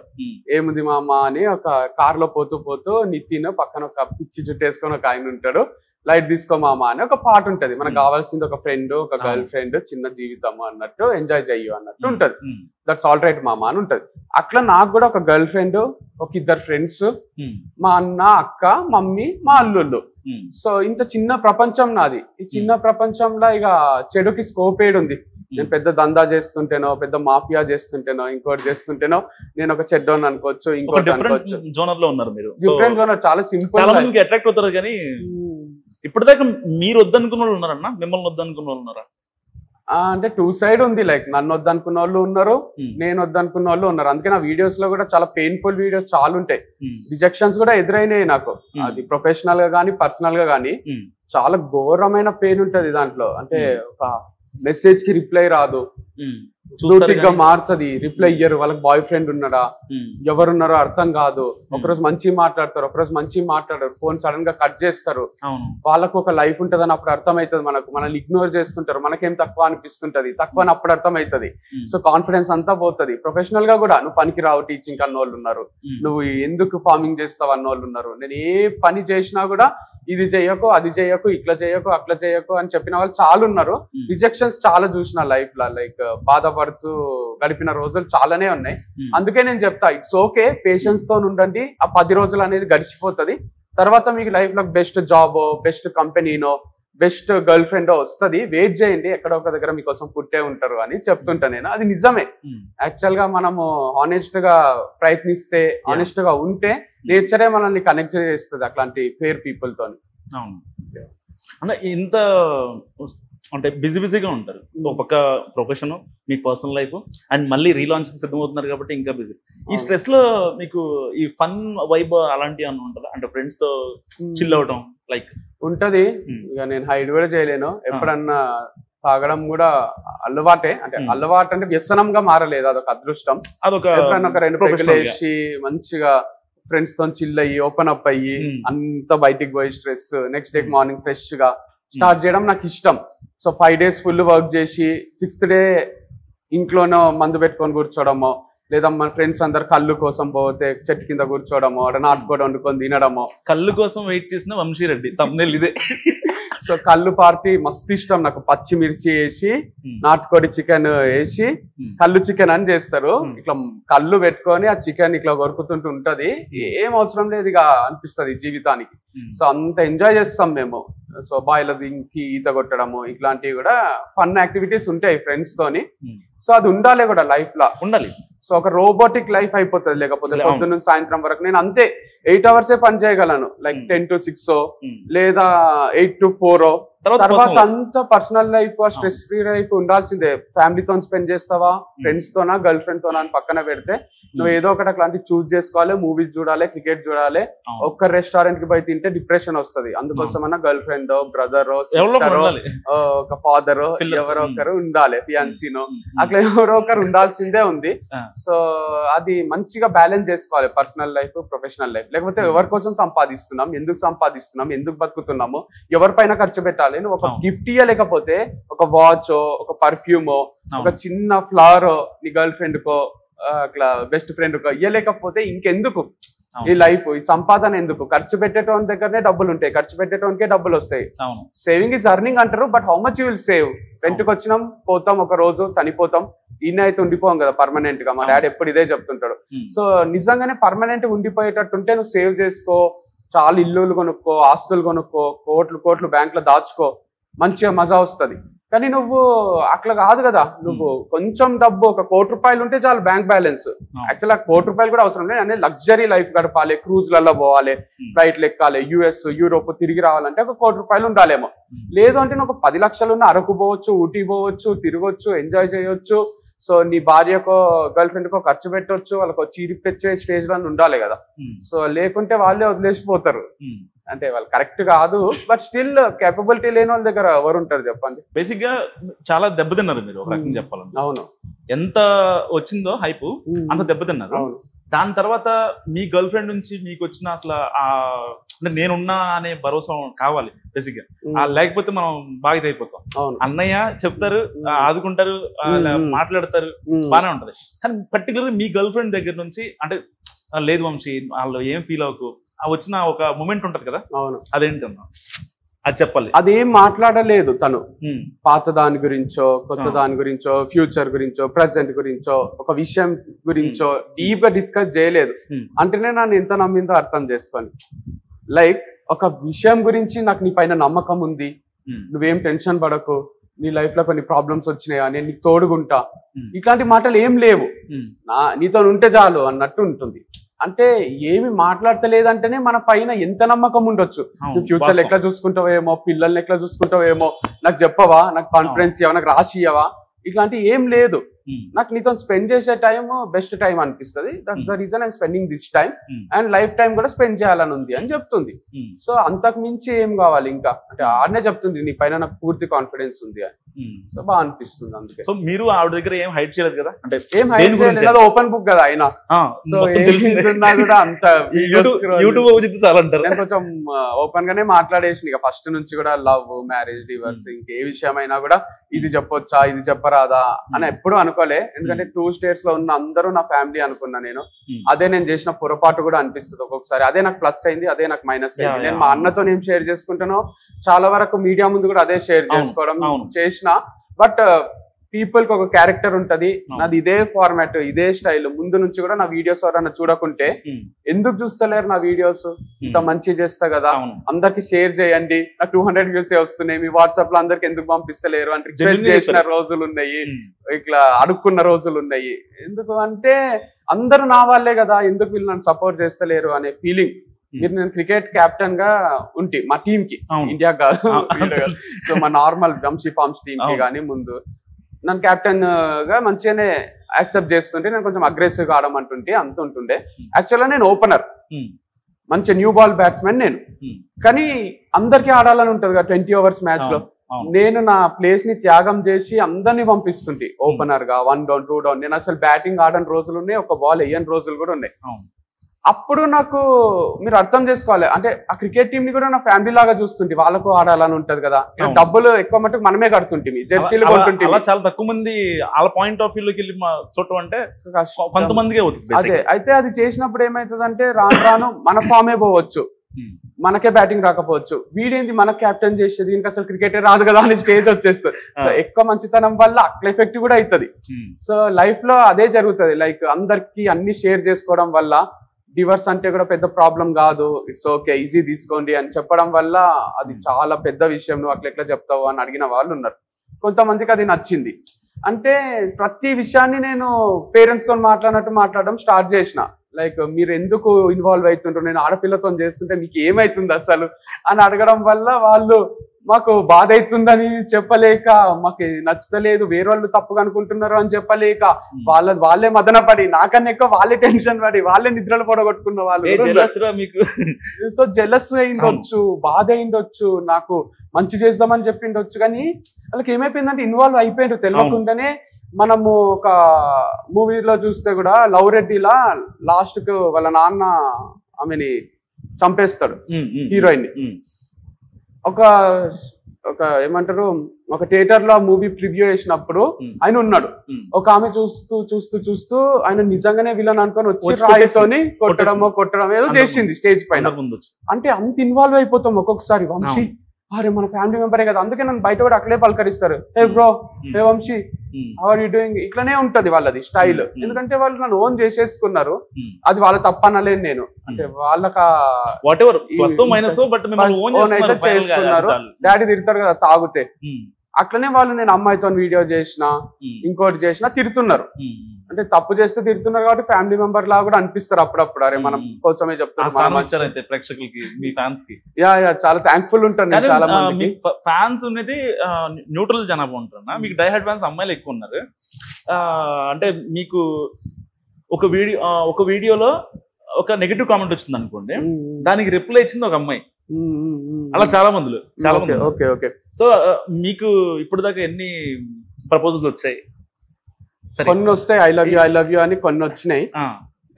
ఏముంది మామ అని ఒక కార్ లో పోతూ నితిన్ పక్కన ఒక పిచ్చి చుట్టేసుకొని ఒక ఆయన ఉంటాడు, లైట్ తీసుకో మామ అని ఒక పాట ఉంటది. మనకు కావాల్సింది ఒక ఫ్రెండ్, ఒక గర్ల్ ఫ్రెండ్, చిన్న జీవితం అన్నట్టు, ఎంజాయ్ చెయ్యు అన్నట్టు ఉంటది. దట్స్ ఆల్ రైట్ మామ అని ఉంటది. అట్లా నాకు కూడా ఒక గర్ల్ ఫ్రెండ్, ఒక ఇద్దరు ఫ్రెండ్స్, మా అన్న, అక్క, మమ్మీ, మా అల్లుళ్ళు. సో ఇంత చిన్న ప్రపంచం నాది. ఈ చిన్న ప్రపంచంలో ఇక చెడుకి స్కోప్ ఏడుంది. నేను పెద్ద దందా చేస్తుంటేనో, పెద్ద మాఫియా చేస్తుంటేనో, ఇంకోటి చేస్తుంటేనో నేను ఒక చెడ్డోని అనుకోవచ్చు, ఇంకోటి అనుకోవచ్చు. జోనర్ లో ఉన్నారు మీరు, డిఫరెంట్ జోనర్. చాలా సింపుల్, చాలా మందికి అట్రాక్ట్ అవుతారు. కానీ ఇప్పటిదాకా మీరు వద్దనుకున్న వాళ్ళు ఉన్నారన్నా, మిమ్మల్ని వద్దనుకున్న వాళ్ళు ఉన్నారా? అంటే 2 సైడ్ ఉంది. లైక్ నన్ను వద్దనుకున్న వాళ్ళు ఉన్నారు, నేను వద్దనుకున్న వాళ్ళు ఉన్నారు. అందుకే నా వీడియోస్ లో కూడా చాలా పెయిన్ఫుల్ వీడియోస్ చాలా ఉంటాయి. రిజెక్షన్స్ కూడా ఎదురైనాయి నాకు, అది ప్రొఫెషనల్ గా కానీ పర్సనల్ గా కానీ. చాలా ఘోరమైన పెయిన్ ఉంటది దాంట్లో. అంటే ఒక మెసేజ్ కి రిప్లై రాదు, గా మార్చది, రిప్లై ఇయ్యరు, వాళ్ళకి బాయ్ ఫ్రెండ్ ఉన్నారా, ఎవరున్నారో అర్థం కాదు. ఒకరోజు మంచి మాట్లాడతారు, ఒకరోజు మంచి మాట్లాడరు, ఫోన్ సడన్ గా కట్ చేస్తారు. వాళ్ళకు ఒక లైఫ్ ఉంటదని అప్పుడు అర్థమవుతుంది మనకు, మనల్ని ఇగ్నోర్ చేస్తుంటారు, మనకేం తక్కువ అనిపిస్తుంటది, తక్కువ అని అప్పుడు అర్థమవుతుంది. సో కాన్ఫిడెన్స్ అంతా పోతుంది. ప్రొఫెషనల్ గా కూడా నువ్వు పనికి రావు టీచింగ్ అన్నోళ్ళు ఉన్నారు, నువ్వు ఎందుకు ఫార్మింగ్ చేస్తావు అన్నోళ్ళు ఉన్నారు. నేను ఏ పని చేసినా కూడా ఇది చేయకు, అది చేయకు, ఇట్లా చేయకు, అట్లా చేయకు అని చెప్పిన వాళ్ళు చాలా ఉన్నారు. రిజెక్షన్స్ చాలా చూసిన లైఫ్ లో, లైక్ బాధపడుతూ గడిపిన రోజులు చాలానే ఉన్నాయి. అందుకే నేను చెప్తా, ఇట్స్ ఓకే, పేషెన్స్ తో ఉండండి. ఆ 10 రోజులు అనేది గడిచిపోతుంది. తర్వాత మీకు లైఫ్ లో బెస్ట్ జాబో, బెస్ట్ కంపెనీనో, బెస్ట్ గర్ల్ ఫ్రెండ్ వస్తుంది. వెయిట్ చేయండి, ఎక్కడో ఒక దగ్గర మీకోసం పుట్టే ఉంటారు అని చెప్తుంటా నేను. అది నిజమే. యాక్చువల్ గా మనము ఆనెస్ట్ గా ప్రయత్నిస్తే, ఆనెస్ట్ గా ఉంటే నేచరే మనల్ని కనెక్ట్ చేస్తుంది అట్లాంటి ఫేర్ పీపుల్ తోని. అంటే ఇంత అంటే బిజీగా ఉంటారు, ఒక పక్క profession, me personal life, and మళ్ళీ రీలాంచ్ కి సిద్ధమవుతున్నారు కాబట్టి ఇంకా బిజీ. ఈ స్ట్రెస్ లో మీకు ఈ ఫన్ వైబ్ అలాంటివి అన్న ఉంటుందా? అంటే ఫ్రెండ్స్ తో చిల్ అవడం లైక్ ఉంటది. ఇక నేను హైడ్ కూడా చేయలేను. ఎప్పుడన్నా తాగడం కూడా అలవాటే. అంటే అలవాటు అంటే వ్యసనంగా మారలేదు, అదొక అదృష్టం. అదొక ఎప్పుడన్నా ఒక 2 పెగ్గులు వేసి మంచిగా ఫ్రెండ్స్ తో చిల్ అయ్యి ఓపెన్ అప్ అయ్యి అంత బయటికి పోయి stress next day morning fresh గా స్టార్ట్ చేయడం నాకు ఇష్టం. సో 5 days ఫుల్ వర్క్ చేసి 6th day ఇంట్లోనో మందు పెట్టుకొని కూర్చోవడమో, లేదా మన ఫ్రెండ్స్ అందరు కళ్ళు కోసం పోతే చెట్టు కింద కూర్చోవడమో అక్కడ నాటుకోవడం వండుకొని తినడమో. కళ్ళు కోసం వెయిట్ చేసిన వంశీరెడ్డి తమ్ముళ్ళు ఇదే. సో కళ్ళు పార్టీ మస్తు ఇష్టం నాకు. పచ్చిమిర్చి వేసి నాటుకోడి చికెన్ వేసి కళ్ళు చికెన్ అని చేస్తారు. ఇట్లా కళ్ళు పెట్టుకొని ఆ చికెన్ ఇట్లా కొరుకుతుంటూ ఉంటది. ఏం అవసరం లేదు ఇక అనిపిస్తుంది జీవితానికి. సో అంత ఎంజాయ్ చేస్తాం మేము. సో బాయిలో దింకి ఈత కొట్టడము ఇట్లాంటివి కూడా ఫన్ యాక్టివిటీస్ ఉంటాయి ఫ్రెండ్స్ తోని. సో అది ఉండాలి కూడా లైఫ్ లో ఉండాలి. సో ఒక రోబోటిక్ లైఫ్ అయిపోతుంది లేకపోతే పొద్దున్న నుంచి సాయంత్రం వరకు. నేను అంతే 8 hours పని చేయగలను, లైక్ 10 to 6 లేదా 8 to 4. తర్వాత అంతా personal life stress free life ఉండాల్సిందే. ఫ్యామిలీతో స్పెండ్ చేస్తావా, ఫ్రెండ్స్ తోనా, గర్ల్ ఫ్రెండ్ తోనా అని పక్కన పెడితే నువ్వు ఏదో ఒకటి అట్లాంటివి చూస్ చేసుకోవాలి. మూవీస్ చూడాలి, క్రికెట్ చూడాలి. ఒక్క రెస్టారెంట్ కి పోయి తింటే డిప్రెషన్ వస్తుంది. అందుకోసమన్నా గర్ల్ ఫ్రెండ్, బ్రదర్, సిస్టర్, ఒక ఫాదర్ ఎవరో ఒకరు ఉండాలి, ఫియాన్సీనో అట్లా ఎవరో ఒకరు ఉండాల్సిందే ఉంది. సో అది మంచిగా బ్యాలెన్స్ చేసుకోవాలి పర్సనల్ లైఫ్, ప్రొఫెషనల్ లైఫ్. లేకపోతే ఎవరి కోసం సంపాదిస్తున్నాం, ఎందుకు సంపాదిస్తున్నాం, ఎందుకు బతుకుతున్నాము, ఎవరిపైన ఖర్చు పెట్టాలి. నువ్వు ఒక గిఫ్ట్ ఇయ్యలేకపోతే ఒక వాచ్, ఒక పర్ఫ్యూమో, ఒక చిన్న ఫ్లవర్ నీ గర్ల్ ఫ్రెండ్ కో అట్లా బెస్ట్ ఫ్రెండ్ కో ఇయ్యలేకపోతే ఇంకెందుకు ఈ లైఫ్? ఈ సంపాదన ఎందుకు? ఖర్చు పెట్టేటోని దగ్గరనే డబ్బులు ఉంటాయి, ఖర్చు పెట్టేటోనికే డబ్బులు వస్తాయి. సేవింగ్ ఈజ్ అర్నింగ్ అంటారు, but how much you will save? రెంట్కి వచ్చినాం, పోతాం, ఒక రోజు చనిపోతాం. ఈయన అయితే ఉండిపోం కదా పర్మనెంట్ గా. మా డాడీ ఎప్పుడు ఇదే చెప్తుంటాడు. సో నిజంగానే పర్మనెంట్ ఉండిపోయేటట్టుంటే నువ్వు సేవ్ చేసుకో, చాలా ఇల్లులు కొనుక్కో, ఆస్తులు కొనుక్కో, కోట్లు బ్యాంక్ లో దాచుకో, మంచిగా మజా వస్తుంది. కానీ నువ్వు అట్లా కాదు కదా. నువ్వు కొంచెం డబ్బు, ఒక ₹1,00,00,000 ఉంటే చాలు బ్యాంక్ బ్యాలెన్స్. యాక్చువల్ ₹1,00,00,000 కూడా అవసరం లేదు. అనేది లగ్జరీ లైఫ్ గడపాలి, క్రూజ్లలో పోవాలి, ఫ్లైట్లు ఎక్కాలి, US, యూరోప్ తిరిగి రావాలంటే ఒక ₹1,00,00,000 ఉండాలేమో. లేదు అంటే నువ్వు 10 లక్షలు ఉన్న అరకు పోవచ్చు, ఊటీ పోవచ్చు, తిరగొచ్చు, ఎంజాయ్ చేయొచ్చు. సో నీ భార్యకో గర్ల్ ఫ్రెండ్ కో ఖర్చు పెట్టవచ్చు, వాళ్ళకి చీరిపెచ్చే స్టేజ్ లో ఉండాలి కదా. సో లేకుంటే వాళ్ళే వదిలేసిపోతారు. అంటే వాళ్ళు కరెక్ట్ కాదు, బట్ స్టిల్ కేపబిలిటీ లేని వాళ్ళ దగ్గర ఎవరు ఉంటారు చెప్పండి. బేసిక్ గా చాలా దెబ్బతిన్నారు మీరు ఒక రకంగా చెప్పాలంటే. అవును, ఎంత వచ్చిందో హైప్ అంత దెబ్బతిన్నారు. దాని తర్వాత మీ గర్ల్ ఫ్రెండ్ నుంచి మీకు వచ్చిన అసలు అంటే నేనున్నా అనే భరోసా కావాలి బేసిక్ గా. లేకపోతే మనం బాగా అయిపోతాం. అన్నయ్య చెప్తారు, ఆదుకుంటారు, మాట్లాడతారు, బాగానే ఉంటది. కానీ పర్టికులర్ మీ గర్ల్ ఫ్రెండ్ దగ్గర నుంచి అంటే లేదు వంశీ వాళ్ళు ఏం ఫీల్ అవ్వకు వచ్చిన ఒక మూమెంట్ ఉంటది కదా, అదేంటన్నా అది చెప్పాలి. అదేం మాట్లాడలేదు తను. పాత దాని గురించో, కొత్త దాని గురించో, ఫ్యూచర్ గురించో, ప్రెసెంట్ గురించో, ఒక విషయం గురించో డీప్ గా డిస్కస్ చేయలేదు. అంటేనే నన్ను ఎంత నమ్మిందో అర్థం చేసుకొని. లైక్ ఒక విషయం గురించి నాకు నీ పైన నమ్మకం ఉంది, నువ్వేం టెన్షన్ పడకు, నీ లైఫ్ లో కొన్ని ప్రాబ్లమ్స్ వచ్చినాయా, నేను నీకు తోడుగుంటా, ఇట్లాంటి మాటలు ఏం లేవు. నీతో ఉంటే చాలు అన్నట్టు ఉంటుంది. అంటే ఏమి మాట్లాడతలేదంటేనే మన పైన ఎంత నమ్మకం ఉండొచ్చు. నువ్వు ఫ్యూచర్ లో ఎట్లా చూసుకుంటావేమో, పిల్లల్ని ఎట్లా చూసుకుంటావేమో, నాకు చెప్పవా, నాకు కాన్ఫిడెన్స్ ఇవ్వవా, నాకు రాసి ఇవ్వవా, ఇట్లాంటి ఏం లేదు. నాకు నీతో స్పెండ్ చేసే టైం బెస్ట్ టైం అనిపిస్తుంది. That's the reason I'm spending this time and life time కూడా స్పెండ్ చేయాలని ఉంది అని చెప్తుంది. సో అంతకు మించి ఏం కావాలి ఇంకా? అంటే ఆడనే చెప్తుంది నీ పైన నాకు పూర్తి కాన్ఫిడెన్స్ ఉంది అని. సో బాగా అనిపిస్తుంది. అందుకే సో మీరు ఆవిడ దగ్గర ఏం హైడ్ చేయలేదు కదా? అంటే ఏం హైడ్ చేయలేదు, ఓపెన్ బుక్ కదా ఆయన. సో తెలిసిందా కూడా అంత నేను కొంచెం ఓపెన్ గానే మాట్లాడేసి ఇక ఫస్ట్ నుంచి కూడా లవ్, మ్యారేజ్, డివర్స్, ఇంకే విషయమైనా కూడా ఇది చెప్పొచ్చా, ఇది చెప్పరాదా అని ఎప్పుడు అనుకోలే. ఎందుకంటే 2 states లో ఉన్న అందరూ నా ఫ్యామిలీ అనుకున్నా నేను. అదే నేను చేసిన పొరపాటు కూడా అనిపిస్తుంది ఒక్కొక్కసారి. అదే నాకు ప్లస్ అయింది, అదే నాకు మైనస్ అయింది. నేను మా అన్నతో నేను షేర్ చేసుకుంటానో చాలా వరకు మీడియా ముందు కూడా అదే షేర్ చేసుకోవడం చేసిన. బట్ పీపుల్ కి ఒక క్యారెక్టర్ ఉంటది. నాది ఇదే ఫార్మాట్, ఇదే స్టైల్. ముందు నుంచి కూడా నా వీడియోస్ ఎవరైనా చూడకుంటే ఎందుకు చూస్తలేరు నా వీడియోస్? ఇంత మంచి చేస్తా కదా, అందరికి షేర్ చేయండి, నాకు 200 views వస్తున్నాయి, మీ వాట్సాప్ లో అందరికి ఎందుకు పంపిస్తలేరు అని రిక్వెస్ట్ చేసిన రోజులు ఉన్నాయి, ఇట్లా అడుక్కున్న రోజులు ఉన్నాయి. ఎందుకు అంటే అందరూ నా వాళ్ళే కదా, ఎందుకు వీళ్ళు నన్ను సపోర్ట్ చేస్తలేరు అనే ఫీలింగ్. మీరు నేను క్రికెట్ కెప్టెన్ గా ఉంటే మా టీమ్ కి, ఇండియా కాదు, సో మా నార్మల్ వంశీ ఫార్మ్స్ టీమ్ కి కానీ ముందు నన్ను కెప్టెన్ గా మంచిగానే యాక్సెప్ట్ చేస్తుంటే, నేను కొంచెం అగ్రెసివ్ గా ఆడమంటుంటే అంత ఉంటుండే. యాక్చువల్గా నేను ఓపెనర్, మంచి న్యూ బాల్ బ్యాట్స్మెన్ నేను. కానీ అందరికీ ఆడాలని ఉంటది కదా 20 overs మ్యాచ్ లో. నేను నా ప్లేస్ ని త్యాగం చేసి అందరినీ పంపిస్తుంటే ఓపెనర్ గా 1 down 2 down. నేను అసలు బ్యాటింగ్ ఆడని రోజులు ఉన్నాయి, ఒక బాల్ వేయని రోజులు కూడా ఉన్నాయి. అప్పుడు నాకు మీరు అర్థం చేసుకోవాలి, అంటే ఆ క్రికెట్ టీం ని కూడా నా ఫ్యామిలీ లాగా చూస్తుంటే, వాళ్ళకు ఆడాలని ఉంటది కదా, డబ్బులు ఎక్కువ మటుకు మనమే కడుతుంటే, జెర్సీలు కొంటుంటే. చాలా తక్కువ మంది వాళ్ళ పాయింట్ ఆఫ్ వ్యూలోకి వెళ్ళి చూడటం అంటే కొంతమందికి అవుతుంది. అదే అయితే అది చేసినప్పుడు ఏమైతుంది అంటే రాను రాను మన ఫామే పోవచ్చు, మనకే బ్యాటింగ్ రాకపోవచ్చు, వీడేంది మన క్యాప్టెన్ చేసేది, దీనికి అసలు క్రికెటే రాదు కదా అని స్టేజ్ వచ్చేస్తుంది. సో ఎక్కువ మంచితనం వల్ల అట్లా ఎఫెక్ట్ కూడా అవుతుంది. సో లైఫ్ లో అదే జరుగుతుంది, లైక్ అందరికి అన్ని షేర్ చేసుకోవడం వల్ల డివర్స్ అంటే కూడా పెద్ద ప్రాబ్లం కాదు, ఇట్స్ ఓకే ఈజీ తీసుకోండి అని చెప్పడం వల్ల అది చాలా పెద్ద విషయం, నువ్వు అట్లా ఎట్లా చెప్తావు అని అడిగిన వాళ్ళు ఉన్నారు. కొంతమందికి అది నచ్చింది. అంటే ప్రతి విషయాన్ని నేను పేరెంట్స్ తో మాట్లాడడం స్టార్ట్ చేసిన. లైక్ మీరు ఎందుకు ఇన్వాల్వ్ అవుతుంటారు, నేను ఆడపిల్లతో చేస్తుంటే మీకు ఏమైతుంది అసలు అని అడగడం వల్ల వాళ్ళు మాకు బాధ అవుతుందని చెప్పలేక, మాకు నచ్చలేదు, వేరే వాళ్ళు తప్పుగా అనుకుంటున్నారు అని చెప్పలేక, వాళ్ళే మదన పడి, నాకన్నా ఎక్కువ వాళ్ళే టెన్షన్ పడి, వాళ్ళే నిద్రలు పొడగొట్టుకున్న వాళ్ళు. సో జెలస్ అయిండొచ్చు, బాధ అయిండొచ్చు, నాకు మంచి చేద్దామని చెప్పిండొచ్చు, కానీ వాళ్ళకి ఏమైపోయిందంటే ఇన్వాల్వ్ అయిపోయారు తెలియకుండానే. మనము ఒక మూవీలో చూస్తే కూడా లవ్ రెడ్డిలా లాస్ట్ కు వాళ్ళ నాన్న ఆమెని చంపేస్తాడు, హీరోయిన్ ని. ఒక ఏమంటారు, ఒక థియేటర్ లో మూవీ ప్రివ్యూ చేసినప్పుడు ఆయన ఉన్నాడు, ఒక ఆమె చూస్తూ ఆయన నిజంగానే విలన్ అనుకొని వచ్చి రాయితోని కొట్టడం ఏదో చేసింది స్టేజ్ పైన. అంటే అంత ఇన్వాల్వ్ అయిపోతాం ఒక్కొక్కసారి. వంశీ అరే మన ఫ్యామిలీ మెంబరే కదా, అందుకే నన్ను బయట కూడా అక్కడే పలకరిస్తారు, hey bro, hey Vamshi, how are you doing, ఇట్లానే ఉంటది వాళ్ళది స్టైల్. ఎందుకంటే వాళ్ళు నన్ను ఓన్ చేసేసుకున్నారు, అది వాళ్ళ తప్పనలేను నేను. అంటే వాళ్ళకి చేసుకున్నారు, డాడీ తిడతారు కదా తాగుతే, అట్లనే వాళ్ళు నేను అమ్మాయితో వీడియో చేసిన, ఇంకోటి చేసిన తిడుతున్నారు. అంటే తప్పు చేస్తే తిడుతున్నారు కాబట్టి ఫ్యామిలీ మెంబర్ లాగా కూడా అనిపిస్తారు అప్పుడప్పుడు, అరే మనం కోసమే చెప్తారు ప్రేక్షకులకి, మీ ఫ్యాన్స్ కి. యా చాలా థ్యాంక్ఫుల్ ఉంటాను చాలా మంది. ఫ్యాన్స్ అనేది న్యూట్రల్ జనాభా ఉంటున్నా, మీకు డైహార్డ్ ఫ్యాన్స్ అమ్మాయిలు ఎక్కువ ఉన్నారు. అంటే మీకు ఒక వీడియోలో ఒక నెగటివ్ కామెంట్ వచ్చింది అనుకోండి, దానికి రిప్లై ఇచ్చింది ఒక అమ్మాయి. అలా చాలా మంది. Okay okay. సో మీకు ఇప్పుడు దాకా ఎన్ని ప్రపోజల్స్ వచ్చాయి? కొన్ని వస్తాయి, ఐ లవ్ యూ అని కొన్ని వచ్చినాయి.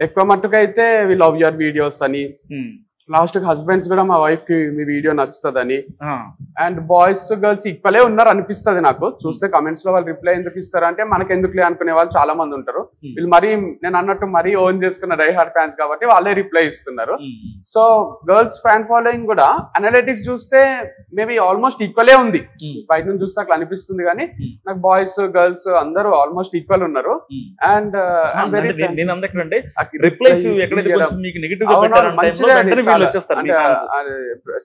ఎక్కువ మట్టుకు అయితే వి లవ్ యువర్ వీడియోస్ అని, లాస్ట్ హస్బెండ్స్ కూడా మా వైఫ్ కి మీ వీడియో నచ్చుతుందని. అండ్ బాయ్స్ గర్ల్స్ ఈక్వలే ఉన్నారు అనిపిస్తుంది నాకు చూస్తే. కమెంట్స్ లో వాళ్ళు రిప్లై ఎందుకు ఇస్తారు అంటే మనకెందుకులే అనుకునే వాళ్ళు చాలా మంది ఉంటారు. వీళ్ళు మరీ నేను అన్నట్టు మరీ ఓన్ చేసుకున్న డై హార్డ్ ఫ్యాన్స్ కాబట్టి వాళ్ళే రిప్లై ఇస్తున్నారు. సో గర్ల్స్ ఫ్యాన్ ఫాలోయింగ్ కూడా అనలిటిక్స్ చూస్తే మేబీ ఆల్మోస్ట్ ఈక్వలే ఉంది. బయట నుంచి చూస్తే అట్లా అనిపిస్తుంది కానీ నాకు బాయ్స్ గర్ల్స్ అందరూ ఆల్మోస్ట్ ఈక్వల్ ఉన్నారు. అండ్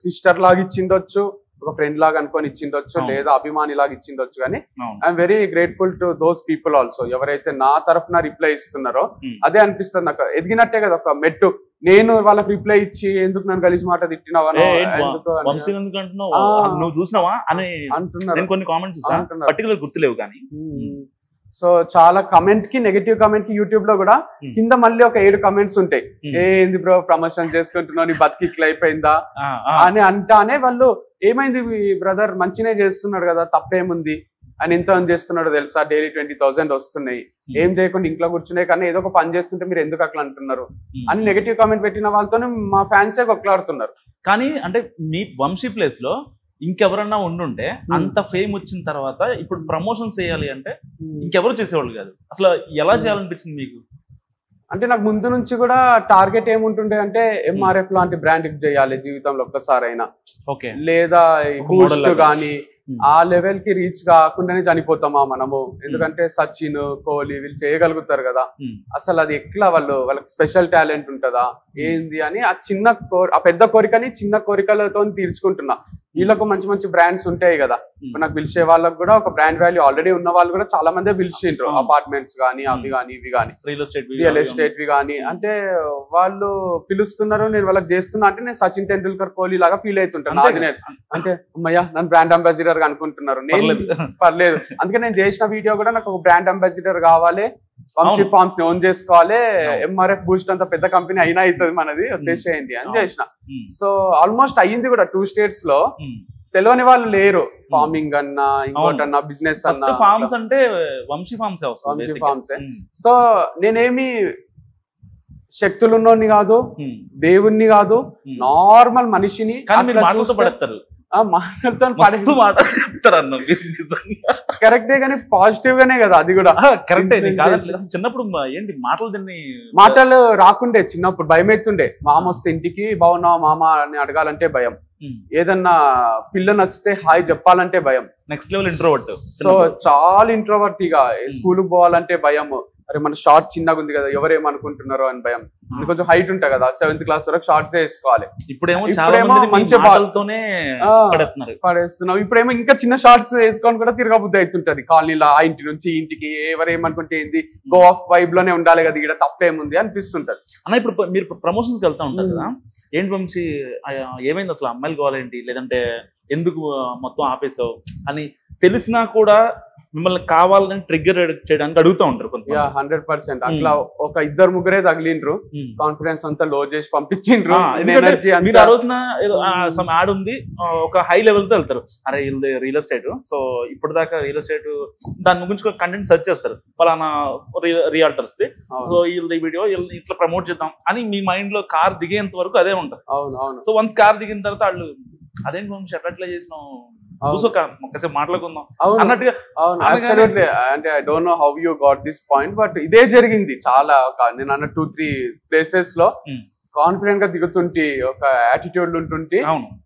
సిస్టర్ లాగా ఇచ్చిండొచ్చు, ఒక ఫ్రెండ్ లాగా అనుకొని ఇచ్చిండొచ్చు, లేదా అభిమాని లాగా ఇచ్చిండొచ్చు, కానీ I'm very grateful to those people also. ఎవరైతే నా తరఫున రిప్లై ఇస్తున్నారో అదే అనిపిస్తుంది నాకు. ఎదిగినట్టే కదా ఒక మెట్టు. నేను వాళ్ళకి రిప్లై ఇచ్చి ఎందుకు నన్ను కలిసి మాట తిట్టినవాను చూసినావా అని అంటున్నారు. కొన్ని కామెంట్స్ పర్టికులర్ గుర్తులేవు కానీ. సో చాలా కమెంట్ కి నెగటివ్ కమెంట్ కి యూట్యూబ్ లో కూడా కింద మళ్ళీ ఒక 7 కమెంట్స్ ఉంటాయి. ఏంది బ్రో ప్రమోషన్ చేసుకుంటున్నావు, నీ బతికి ఇట్లా అయిపోయిందా అని అంటానే వాళ్ళు ఏమైంది బ్రదర్ మంచినే చేస్తున్నాడు కదా తప్పేముంది అని ఎంత చేస్తున్నాడో తెలుసా, డైలీ 20,000 వస్తున్నాయి, ఏం చేయకుండా ఇంట్లో కూర్చునే కన్నా ఏదో ఒక పని చేస్తుంటే మీరు ఎందుకు అట్లా అంటున్నారు అని నెగటివ్ కామెంట్ పెట్టిన వాళ్ళతోనే మా ఫ్యాన్సే కొట్లాడుతున్నారు. కానీ అంటే మీ వంశీ ప్లేస్ లో ఇంకెవరన్నా ఉండుంటే అంత ఫేమ్ వచ్చిన తర్వాత ఇప్పుడు ప్రమోషన్స్ చేయాలి అంటే ఇంకెవరు చేసేవాళ్ళు కాదు. అసలు ఎలా చేయాలనిపించింది మీకు? అంటే నాకు ముందు నుంచి కూడా టార్గెట్ ఏముంటుండే అంటే ఎంఆర్ఎఫ్ లాంటి బ్రాండ్ చేయాలి జీవితంలో ఒక్కసారైనా, లేదా బూస్ట్ గానీ ఆ లెవెల్ కి రీచ్ కాకుండానే చనిపోతామా మనము. ఎందుకంటే సచిన్, కోహ్లీ వీళ్ళు చేయగలుగుతారు కదా, అసలు అది ఎట్లా వాళ్ళకి స్పెషల్ టాలెంట్ ఉంటుందా ఏంది అని ఆ పెద్ద కోరికని చిన్న కోరికలతో తీర్చుకుంటున్నా. వీళ్ళకు మంచి మంచి బ్రాండ్స్ ఉంటాయి కదా, నాకు పిలిచే వాళ్ళకి కూడా ఒక బ్రాండ్ వాల్యూ ఆల్రెడీ ఉన్న వాళ్ళు కూడా చాలా మంది పిలిచిండ్రు. అపార్ట్మెంట్స్ కానీ అవి కానీ ఇవి కానీ రియల్ ఎస్టేట్ వి కానీ. అంటే వాళ్ళు పిలుస్తున్నారు, నేను వాళ్ళకి చేస్తున్నా అంటే నేను సచిన్ టెండూల్కర్, కోహ్లీ లాగా ఫీల్ అవుతుంటాను. నాది నేను అంటే అమ్మయ్య నన్ను బ్రాండ్ అంబాసిడర్ అనుకుంటున్నారు, నేను పర్లేదు. అందుకే నేను చేసిన వీడియో కూడా నాకు ఒక బ్రాండ్ అంబాసిడర్ కావాలి, వంశీ ఫార్మ్స్ ని ఓన్ చేసుకోవాలి, ఎంఆర్ఎఫ్ బూస్ట్ అంత పెద్ద కంపెనీ అయినా అవుతుంది మనది వచ్చేసేయండి అని చేసిన. సో ఆల్మోస్ట్ అయ్యింది కూడా 2 states లో. తెలియని వాళ్ళు లేరు, ఫార్మింగ్ అన్నా ఇంకోటన్నా బిజినెస్ అన్నా. ఫార్మ్స్ అంటే వంశీ ఫార్మ్స్. సో నేనేమి శక్తులు ఉన్నోని కాదు, దేవుణ్ణి కాదు, నార్మల్ మనిషిని మాటలతో కరెక్టే కానీ పాజిటివ్ గానే కదా అది కూడా. కరెక్టే. చిన్నప్పుడు ఏంటి మాటలు రాకుండే, చిన్నప్పుడు భయం అవుతుండే. మామ వస్తే ఇంటికి బాగున్నావా మామ అని అడగాలంటే భయం, ఏదన్నా పిల్ల నచ్చితే హాయ్ చెప్పాలంటే భయం. Next level introvert. సో చాలా ఇంట్రోవర్ట్. ఇక స్కూల్ పోవాలంటే భయం, అరే మన షార్ట్ చిన్నగా ఉంది కదా ఎవరేమనుకుంటున్నారో అని భయం. కొంచెం హైట్ ఉంటాయి కదా, 7th క్లాస్ వరకు షార్ట్స్ వేసుకోవాలి. ఇప్పుడేమో మంచి బాల్తోనే పడేస్తున్నాం. ఇప్పుడేమో ఇంకా చిన్న షార్ట్స్ వేసుకొని కూడా తిరగబుద్ధి అవుతుంటది కాలనీలో, ఆ ఇంటి నుంచి ఇంటికి. ఎవరేమనుకుంటే ఏంది, గో ఆఫ్ వైబ్ లోనే ఉండాలి కదా, ఇక్కడ తప్పేముంది అనిపిస్తుంటది. అన్న ఇప్పుడు మీరు ప్రమోషన్స్ కి వెళ్తా ఉంటారు కదా, ఏంటి వంశీ ఏమైంది అసలు, అమ్మాయిలు కావాలేంటి, లేదంటే ఎందుకు మొత్తం ఆపేసావు అని తెలిసినా కూడా మిమ్మల్ని కావాలని ట్రిగ్గర్ చేయడానికి అడుగుతూ ఉంటారు కొంత. 100%. అట్లా ఒక 2-3 తగిలిండ్రు, కాన్ఫిడెన్స్ అంతా లో చేసి పంపించిండ్రు. మీరు ఆ రోజున సమ్ యాడ్ ఉంది, ఒక హై లెవెల్ తో వెళ్తారు, అరే వీళ్ళది రియల్ ఎస్టేట్, సో ఇప్పటిదాకా రియల్ ఎస్టేట్ దాని గురించి కంటెంట్ సెర్చ్ చేస్తారు, పలానా రియాల్టర్స్ ది, సో వీళ్ళది వీడియో ఇట్లా ప్రమోట్ చేద్దాం అని మీ మైండ్ లో కార్ దిగేంత వరకు అదే ఉంటుంది. సో వన్స్ కార్ దిగిన తర్వాత వాళ్ళు అదేంటి వంశీ అట్లా చేసినావు, మాట్లాడుకుందాం అన్నట్టుగా. అంటే I don't know how you got this point, but ఇదే జరిగింది చాలా. నేను అన్న 2-3 ప్లేసెస్ లో కాన్ఫిడెంట్ గా దిగుతుంటే, ఒక యాటిట్యూడ్ ఉంటుంటే,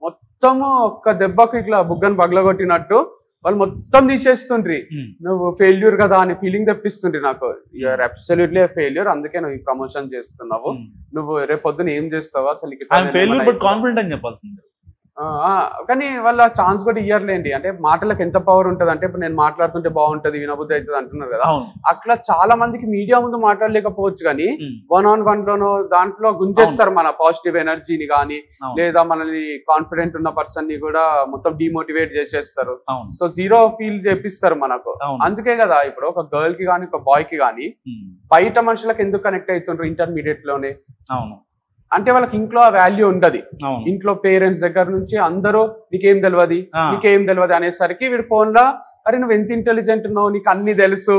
మొత్తము ఒక్క దెబ్బకు ఇట్లా బుగ్గను పగలగొట్టినట్టు వాళ్ళు మొత్తం తీసేస్తుండ్రి. నువ్వు ఫెయిల్యూర్ కదా అని ఫీలింగ్ తెప్పిస్తుండ్రి నాకు. యూఆర్ అబ్సల్యూట్లీ ఫెయిల్యూర్, అందుకే నువ్వు ఈ ప్రమోషన్ చేస్తున్నావు, నువ్వు రేపు పొద్దున ఏం చేస్తావు అసలు. కాన్ఫిడెంట్ అని చెప్పాల్సింది. కానీ వాళ్ళ ఛాన్స్ కూడా ఇయ్యర్లేండి. అంటే మాటలకు ఎంత పవర్ ఉంటది అంటే, ఇప్పుడు నేను మాట్లాడుతుంటే బాగుంటది, వినబుద్ధి అవుతుంది అంటున్నారు కదా, అట్లా చాలా మందికి మీడియా ముందు మాట్లాడలేకపోవచ్చు, కానీ 1-on-1 లోనో దాంట్లో గుంజేస్తారు మన పాజిటివ్ ఎనర్జీని కానీ, లేదా మనల్ని కాన్ఫిడెంట్ ఉన్న పర్సన్ ని కూడా మొత్తం డిమోటివేట్ చేసేస్తారు. సో జీరో ఫీల్ చేపిస్తారు మనకు. అందుకే కదా ఇప్పుడు ఒక గర్ల్ కి కానీ ఒక బాయ్ కి కానీ బయట మనుషులకు ఎందుకు కనెక్ట్ అవుతుండ్రు ఇంటర్మీడియట్ లోనే. అంటే వాళ్ళకి ఇంట్లో ఆ వాల్యూ ఉండదు. ఇంట్లో పేరెంట్స్ దగ్గర నుంచి అందరూ నీకేం తెలియదు అనేసరికి వీడు ఫోన్ లో అరే నువ్వు ఎంత ఇంటెలిజెంట్ ఉన్నావు, నీకు అన్ని తెలుసు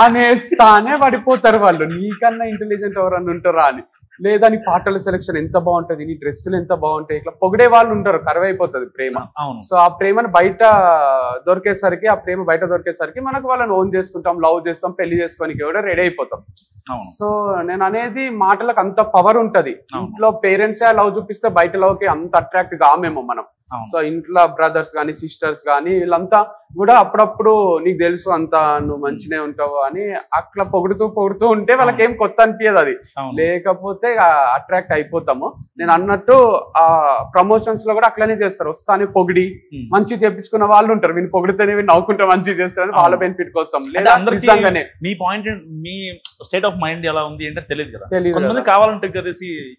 అనేస్తానే పడిపోతారు వాళ్ళు. నీకన్నా ఇంటెలిజెంట్ ఎవరన్నా ఉంటారా అని, లేదా నీ పాటల సెలక్షన్ ఎంత బాగుంటది, నీ డ్రెస్సులు ఎంత బాగుంటాయి, ఇట్లా పొగిడే వాళ్ళు ఉంటారు. కరువైపోతుంది ప్రేమ. సో ఆ ప్రేమను బయట దొరికేసరికి మనకు వాళ్ళని ఓన్ చేసుకుంటాం, లవ్ చేస్తాం, పెళ్లి చేసుకోనికి కూడా రెడీ అయిపోతాం. సో నేను అనేది మాటలకు అంత పవర్ ఉంటది. ఇంట్లో పేరెంట్స్ లవ్ చూపిస్తే బయట లవ్ కి అంత అట్రాక్ట్ కామేమో మనం. సో ఇంట్లో బ్రదర్స్ గానీ సిస్టర్స్ గానీ వీళ్ళంతా కూడా అప్పుడప్పుడు నీకు తెలుసు అంతా నువ్వు మంచినే ఉంటావు అని అట్లా పొగుడుతూ ఉంటే వాళ్ళకి ఏం కొత్త అనిపించదు అది. లేకపోతే అట్రాక్ట్ అయిపోతాము. నేను అన్నట్టు ఆ ప్రమోషన్స్ లో కూడా అట్లనే చేస్తారు. వస్తానే పొగిడి మంచి చేపించుకున్న వాళ్ళు ఉంటారు, వీళ్ళు పొగిడితేనే వీళ్ళు నవ్వుకుంటే మంచి చేస్తారని వాళ్ళ బెనిఫిట్ కోసం. లేదా నిజంగానే మీ పాయింట్, మీ స్టేట్ ఆఫ్ మైండ్ ఎలా ఉంది అంటే తెలియదు కదా, కొంతమంది కావాలంటే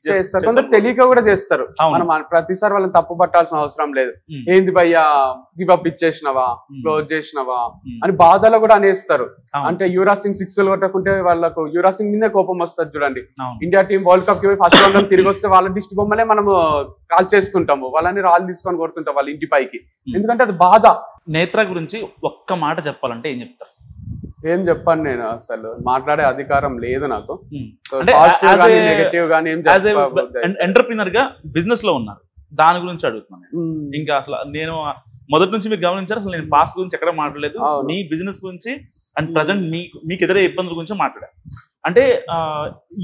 చేస్తారు, కొందరు తెలియక కూడా చేస్తారు. మనం ప్రతిసారి వాళ్ళని తప్పు పట్టాల్సిన అవసరం లేదు. ఏంది భయ్యా గివ్ అప్ ఇచ్చేసినవా, క్లోజ్ చేసినవా అని బాధలో కూడా అనేస్తారు. అంటే యువరాజ్ సింగ్ 6 కొట్టకుంటే వాళ్ళకు యువరాజ్ సింగ్ మీదే కోపం వస్తుంది చూడండి. ఇండియా టీం వరల్డ్ కప్ కి ఫస్ట్ రౌండ్ లో తిరిగి వస్తే వాళ్ళ డిస్ట్రిక్ట్ బొమ్మలే మనము కాల్ చేస్తుంటాము, వాళ్ళని రాళ్ళు తీసుకొని కొడుతుంటాం వాళ్ళ ఇంటి పైకి. ఎందుకంటే అది బాధ. నేత్ర గురించి ఒక్క మాట చెప్పాలంటే ఏం చెప్తారు? ఏం చెప్పాను నేను, అసలు మాట్లాడే అధికారం లేదు నాకు. ఎంటర్‌ప్రెన్యూర్ గా బిజినెస్ లో ఉన్నారు, దాని గురించి అడుగుతున్నాను. ఇంకా అసలు నేను మొదటి నుంచి మీరు గమనించారు, అసలు నేను పాస్ట్ గురించి ఎక్కడ మాట్లాడలేదు, మీ బిజినెస్ గురించి అండ్ ప్రజెంట్ మీకు ఎదురే ఇబ్బందుల గురించి మాట్లాడారు. అంటే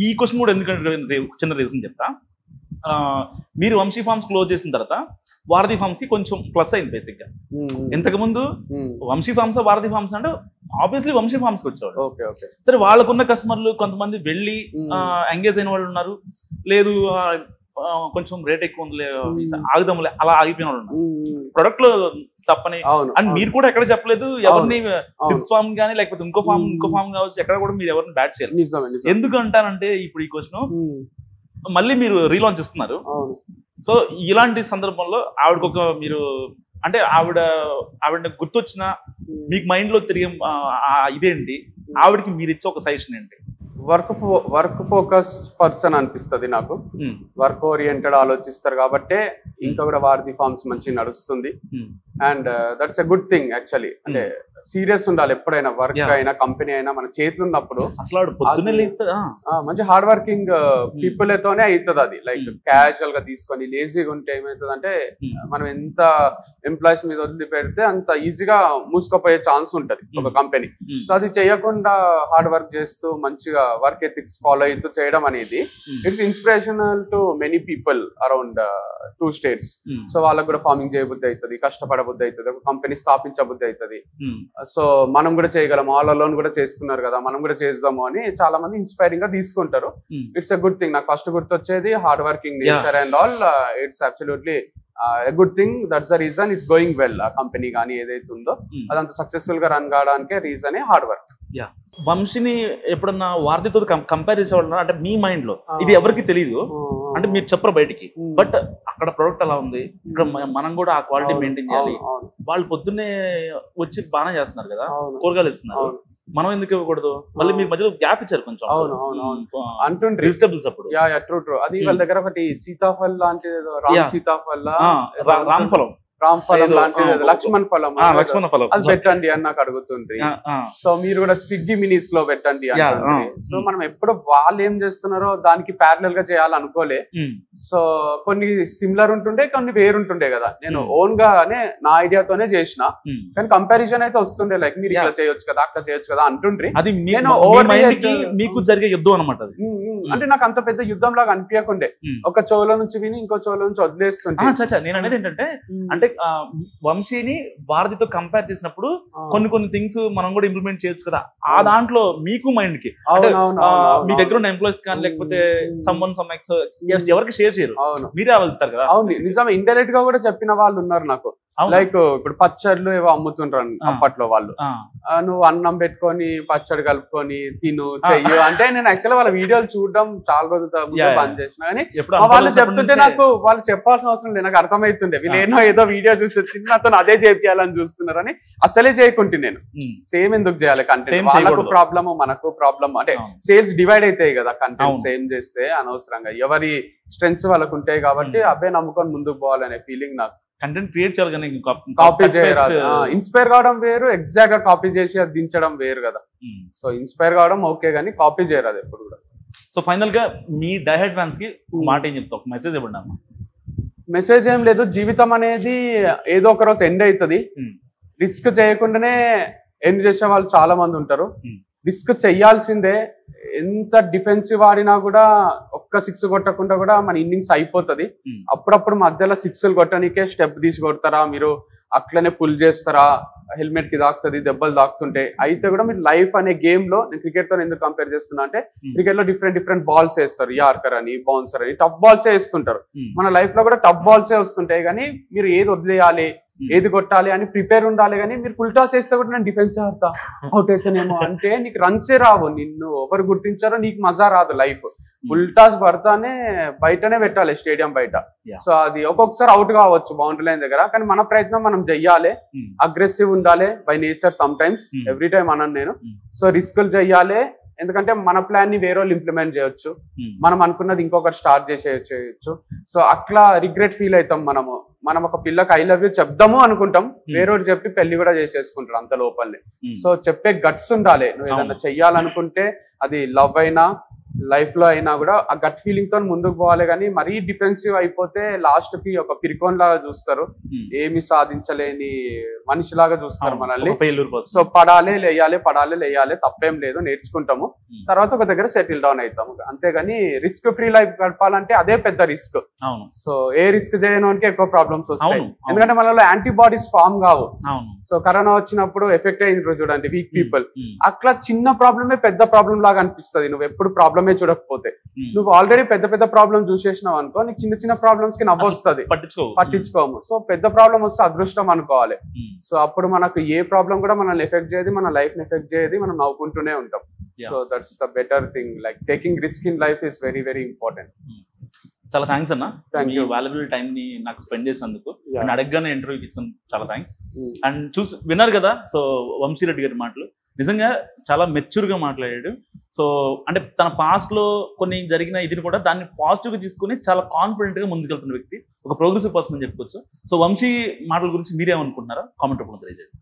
ఈ క్వశ్చన్ కూడా ఎందుకంటే చిన్న రీజన్ చెప్తా. మీరు వంశీ ఫార్మ్స్ క్లోజ్ చేసిన తర్వాత వారధి ఫార్మ్స్ కి కొంచెం ప్లస్ అయింది బేసిక్ గా. ఇంతకుముందు వంశీ ఫార్మ్స్ వారధి ఫార్మ్స్ అంటే ఆబ్వియస్లీ వంశీ ఫార్మ్స్ కి వచ్చేవాడు. సరే వాళ్ళకున్న కస్టమర్లు కొంతమంది వెళ్ళి ఎంగేజ్ అయిన వాళ్ళు ఉన్నారు, లేదు కొంచెం రేట్ ఎక్కువ ఉంది ఆగుదాంలే అలా ఆగిపోయిన వాళ్ళు ఉన్నారు. ప్రొడక్ట్ లో తప్పని అండ్ మీరు కూడా ఎక్కడ చెప్పలేదు ఎవరిని సిక్స్ ఫార్మ్ గానీ లేకపోతే ఇంకో ఫార్మ్ కావచ్చు, ఎక్కడ కూడా మీరు ఎవరిని బ్యాట్ చేయలేదు. ఎందుకు అంటానంటే ఇప్పుడు ఈ క్వశ్చన్ మళ్ళీ మీరు రీలాంచ్ ఇస్తున్నారు. సో ఇలాంటి సందర్భంలో ఆవిడకొక మీరు అంటే ఆవిడ గుర్తొచ్చిన మీకు మైండ్ లో తిరిగే ఇదేంటి, ఆవిడకి మీరు ఇచ్చే ఒక సజెషన్ ఏంటి? వర్క్ ఫోకస్ పర్సన్ అనిపిస్తుంది నాకు. వర్క్ ఓరియంటెడ్ ఆలోచిస్తారు కాబట్టే ఇంకా కూడా వారధి ఫార్మ్స్ మంచి నడుస్తుంది. And that's a good thing actually. అంటే సీరియస్ ఉండాలి ఎప్పుడైనా, వర్క్ అయినా కంపెనీ అయినా మన చేతులు ఉన్నప్పుడు మంచి హార్డ్ వర్కింగ్ పీపుల్ తోనే అవుతుంది అది. లైక్ క్యాజువల్ గా తీసుకొని లేజీగా ఉంటే ఏమవుతుంది అంటే మనం ఎంత ఎంప్లాయీస్ మీద వదిలి పెడితే అంత ఈజీగా మూసుకుపోయే ఛాన్స్ ఉంటది ఒక కంపెనీ. సో అది చేయకుండా హార్డ్ వర్క్ చేస్తూ మంచిగా వర్క్ ఎథిక్స్ ఫాలో అవుతూ చేయడం అనేది it's inspirational to many people around 2 states. So వాళ్ళకి కూడా ఫార్మింగ్ చేయబుద్ధి అవుతుంది, కష్టపడబుద్ధి అవుతుంది, ఒక కంపెనీ స్థాపించబుద్ధి అవుతుంది. సో మనం కూడా చేయగలం, ఆల్ అలోన్ కూడా చేస్తున్నారు కదా, మనం కూడా చేద్దాము అని చాలా మంది ఇన్స్పైరింగ్ గా తీసుకుంటారు. It's a good thing. నాకు ఫస్ట్ గుర్తొచ్చేది hard working nature and all. It's absolutely a good thing. That's the reason it's going well. ఆ కంపెనీ కానీ ఏదైతే ఉందో అదంతా సక్సెస్ఫుల్ గా రన్ కావడానికి రీజనే హార్డ్ వర్క్. వంశీని ఎప్పుడన్నా వార్తతో కంపేర్ చేసేవాళ్ళు అంటే మీ మైండ్ లో ఇది ఎవరికి తెలియదు అంటే మీరు చెప్పరు బయటికి, బట్ అక్కడ ప్రొడక్ట్ అలా ఉంది, ఇక్కడ మనం కూడా ఆ క్వాలిటీ మెయింటైన్ చేయాలి. వాళ్ళు పొద్దున్నే వచ్చి బాగా చేస్తున్నారు కదా, కూరగాయలు ఇస్తున్నారు, మనం ఎందుకు ఇవ్వకూడదు? మళ్ళీ మీరు మధ్యలో గ్యాప్ ఇచ్చారు కొంచెం. అంటుండ్రు వెజిటబుల్స్ అప్పుడు. ట్రూ. అది వాళ్ళ దగ్గర ఒకటి సీతాఫల్ లాంటిది, రామఫలం లాంటిది, లక్ష్మణ్ ఫలం అది పెట్టండి అని నాకు అడుగుతుండ్రి. సో మీరు కూడా స్విగ్గీ మినీస్ లో పెట్టండి అంటుండ్రి. సో మనం ఎప్పుడు వాళ్ళు ఏం చేస్తున్నారో దానికి ప్యారలల్ గా చేయాలనుకోలే. సో కొన్ని సిమిలర్ ఉంటుండే, కొన్ని వేరుంటుండే కదా. నేను ఓన్ గానే నా ఐడియాతోనే చేసిన, కానీ కంపారిజన్ అయితే వస్తుండే. లైక్ మీరు ఇట్లా చేయొచ్చు కదా, అట్లా చేయొచ్చు కదా అంటుండ్రి. అది నేను మీకు జరిగే యుద్ధం అనమాట. అంటే నాకు అంత పెద్ద యుద్ధం లాగా అనిపించకుండే, ఒక చెవుల నుంచి విని ఇంకో చెవుల నుంచి వదిలేస్తుంటే. నేను అనేది ఏంటంటే, అంటే వంశీని భారతితో కంపేర్ చేసినప్పుడు కొన్ని థింగ్స్ మనం కూడా ఇంప్లిమెంట్ చేయొచ్చు కదా ఆ దాంట్లో మీకు మైండ్ కి. మీ దగ్గర ఉన్న ఎంప్లాయీస్ కానీ లేకపోతే సమ్ ఎక్స్ ఎవరికి షేర్ చేయరు, మీరే ఆలోచిస్తారు కదా. అవును, నిజమే. ఇండైరెక్ట్ గా కూడా చెప్పిన వాళ్ళు ఉన్నారు నాకు. లైక్ ఇప్పుడు పచ్చళ్ళు ఏవో అమ్ముతుంటారు అప్పట్లో వాళ్ళు, నువ్వు అన్నం పెట్టుకొని పచ్చడి కలుపుకొని తిను చెయ్యు అంటే, నేను యాక్చువల్గా వాళ్ళ వీడియోలు చూడడం చాలా రోజులు బంద్ చేసిన. కానీ వాళ్ళు చెప్తుంటే నాకు వాళ్ళు చెప్పాల్సిన అవసరం లేదు, నాకు అర్థమవుతుండే వీళ్ళు ఏదో వీడియో చూసి వచ్చి నాతో అదే చేయాలని చూస్తున్నారు అని. అసలే చేయకుంటే నేను సేమ్ ఎందుకు చేయాలి కంటెంట్, వాళ్ళకు ప్రాబ్లమ్ మనకు ప్రాబ్లమ్. అంటే సేల్స్ డివైడ్ అవుతాయి కదా కంటెంట్ సేమ్ చేస్తే అనవసరంగా. ఎవరి స్ట్రెంగ్స్ వాళ్ళకు ఉంటాయి కాబట్టి అవే నమ్ముకొని ముందుకు పోవాలనే ఫీలింగ్ నాకు. కంటెంట్ క్రియేట్ చేయాలి కానీ కాపీ చేయరాదు. ఇన్స్పైర్ కావడం వేరు, ఎగ్జాక్ట్ గా కాపీ చేసి అది దించడం వేరు కదా. సో ఇన్స్పైర్ కావడం ఓకే కానీ కాపీ చేయరాదు ఎప్పుడు కూడా. సో ఫైనల్ గా మీ డైహెడ్ ఫ్యాన్స్ కి మాట ఏం చెప్తావు, మెసేజ్ ఇవ్వండి అమ్మా. మెసేజ్ ఏం లేదు, జీవితం అనేది ఏదో ఒక రోజు ఎండ్ అవుతుంది. రిస్క్ చేయకుండానే ఎండ్ చేసే వాళ్ళు చాలా మంది ఉంటారు. రిస్క్ చెయ్యాల్సిందే. ఎంత డిఫెన్సివ్ ఆడినా కూడా ఒక్క 6 కొట్టకుండా కూడా మన ఇన్నింగ్స్ అయిపోతుంది. అప్పుడప్పుడు మధ్యలో 6లు కొట్టడానికే స్టెప్ తీసి కొడతారా మీరు, అట్లనే పుల్ చేస్తారా, హెల్మెట్ కి దాకుతుంది, దెబ్బలు దాకుతుంటే అయితే కూడా మీరు లైఫ్ అనే గేమ్ లో, నేను క్రికెట్ తో ఎందుకు కంపేర్ చేస్తున్నా అంటే క్రికెట్ లో డిఫరెంట్ బాల్స్ వేస్తారు, యార్కర్ అని, బౌన్సర్ అని, టఫ్ బాల్స్ వేస్తుంటారు. మన లైఫ్ లో కూడా టఫ్ బాల్సే వస్తుంటాయి. కానీ మీరు ఏది వదిలేయాలి, ఏది కొట్టాలి అని ప్రిపేర్ ఉండాలి. కానీ మీరు ఫుల్ టాస్ వేస్తే కూడా నేను డిఫెన్స్ ఆడతా, అవుట్ అయితేనేమో అంటే నీకు రన్సే రావు, నిన్ను ఎవరు గుర్తించారో నీకు మజా రాదు. లైఫ్ ఫుల్ టాస్ పడతానే బయటనే పెట్టాలి, స్టేడియం బయట. సో అది ఒక్కొక్కసారి అవుట్ కావచ్చు బౌండరీ లైన్ దగ్గర, కానీ మన ప్రయత్నం మనం చెయ్యాలి. అగ్రెసివ్ ఉండాలి by nature some times, every time అన్నాను నేను. సో రిస్కులు చెయ్యాలి, ఎందుకంటే మన ప్లాన్ ని వేరే వాళ్ళు ఇంప్లిమెంట్ చేయొచ్చు, మనం అనుకున్నది ఇంకొకటి స్టార్ట్ చేయొచ్చు. సో అట్లా రిగ్రెట్ ఫీల్ అవుతాం మనము. మనం ఒక పిల్లకి ఐ లవ్ యూ చెప్దాము అనుకుంటాం, వేరేవాడు చెప్పి పెళ్లి కూడా చేసేసుకుంటాడు అంత లోపలనే. సో చెప్పే గట్స్ ఉండాలి. నువ్వు ఏదన్నా చెయ్యాలనుకుంటే అది లవ్ అయినా లైఫ్ లో అయినా కూడా ఆ గట్ ఫీలింగ్ తో ముందుకు పోవాలి. కానీ మరీ డిఫెన్సివ్ అయిపోతే లాస్ట్ కి ఒక పిరికోన్ లాగా చూస్తారు, ఏమి సాధించలేని మనిషిలాగా చూస్తారు మనల్ని. సో పడాలి లేయాలి తప్పేం లేదు, నేర్చుకుంటాము, తర్వాత ఒక దగ్గర సెటిల్ డౌన్ అవుతాము. అంతేగాని రిస్క్ ఫ్రీ లైఫ్ గడపాలంటే అదే పెద్ద రిస్క్. సో ఏ రిస్క్ చేయడానికి ఎక్కువ ప్రాబ్లమ్స్ వస్తాయి, ఎందుకంటే మనలో యాంటీబాడీస్ ఫామ్ కావు. సో కరోనా వచ్చినప్పుడు ఎఫెక్ట్ అయింది చూడండి, వీక్ పీపుల్. అట్లా చిన్న ప్రాబ్లమే పెద్ద ప్రాబ్లం లాగా అనిపిస్తుంది నువ్వు ఎప్పుడు ప్రాబ్లమే చూడకపోతే. నువ్వు ఆల్రెడీ పెద్ద ప్రాబ్లమ్ చూసేసినావు అనుకో, నీకు చిన్న ప్రాబ్లమ్స్ కి నవ్వు వస్తుంది, పట్టించుకోము. సో పెద్ద ప్రాబ్లం వస్తే అదృష్టం అనుకోవాలి. సో అప్పుడు మనకు ఏ ప్రాబ్లం కూడా మనల్ని ఎఫెక్ట్ చేయదు, మన లైఫ్ ని ఎఫెక్ట్ చేయదు, మనం నవ్వుకుంటూనే ఉంటాం. So that's the better thing. Like taking risk in life is very very important. చాలా థ్యాంక్స్ అన్న, మీ వాల్యుబుల్ టైం ని నాకు స్పెండ్ చేసినందుకు. నేను అడగగానే ఇంటర్వ్యూకి ఇచ్చిన చాలా థ్యాంక్స్. అండ్ విన్నారు కదా, సో వంశీ రెడ్డి గారి మాటలు. నిజంగా చాలా మెచ్యూర్గా మాట్లాడాడు. సో అంటే తన పాస్ట్లో కొన్ని జరిగిన ఇది కూడా దాన్ని పాజిటివ్గా తీసుకొని చాలా కాన్ఫిడెంట్గా ముందుకెళ్తున్న వ్యక్తి, ఒక ప్రోగ్రెసివ్ పర్సన్ అని చెప్పుకోవచ్చు. సో వంశీ మాటల గురించి మీరేమనుకుంటున్నారా? కామెంట్ రూపంలో తెలియజేయండి.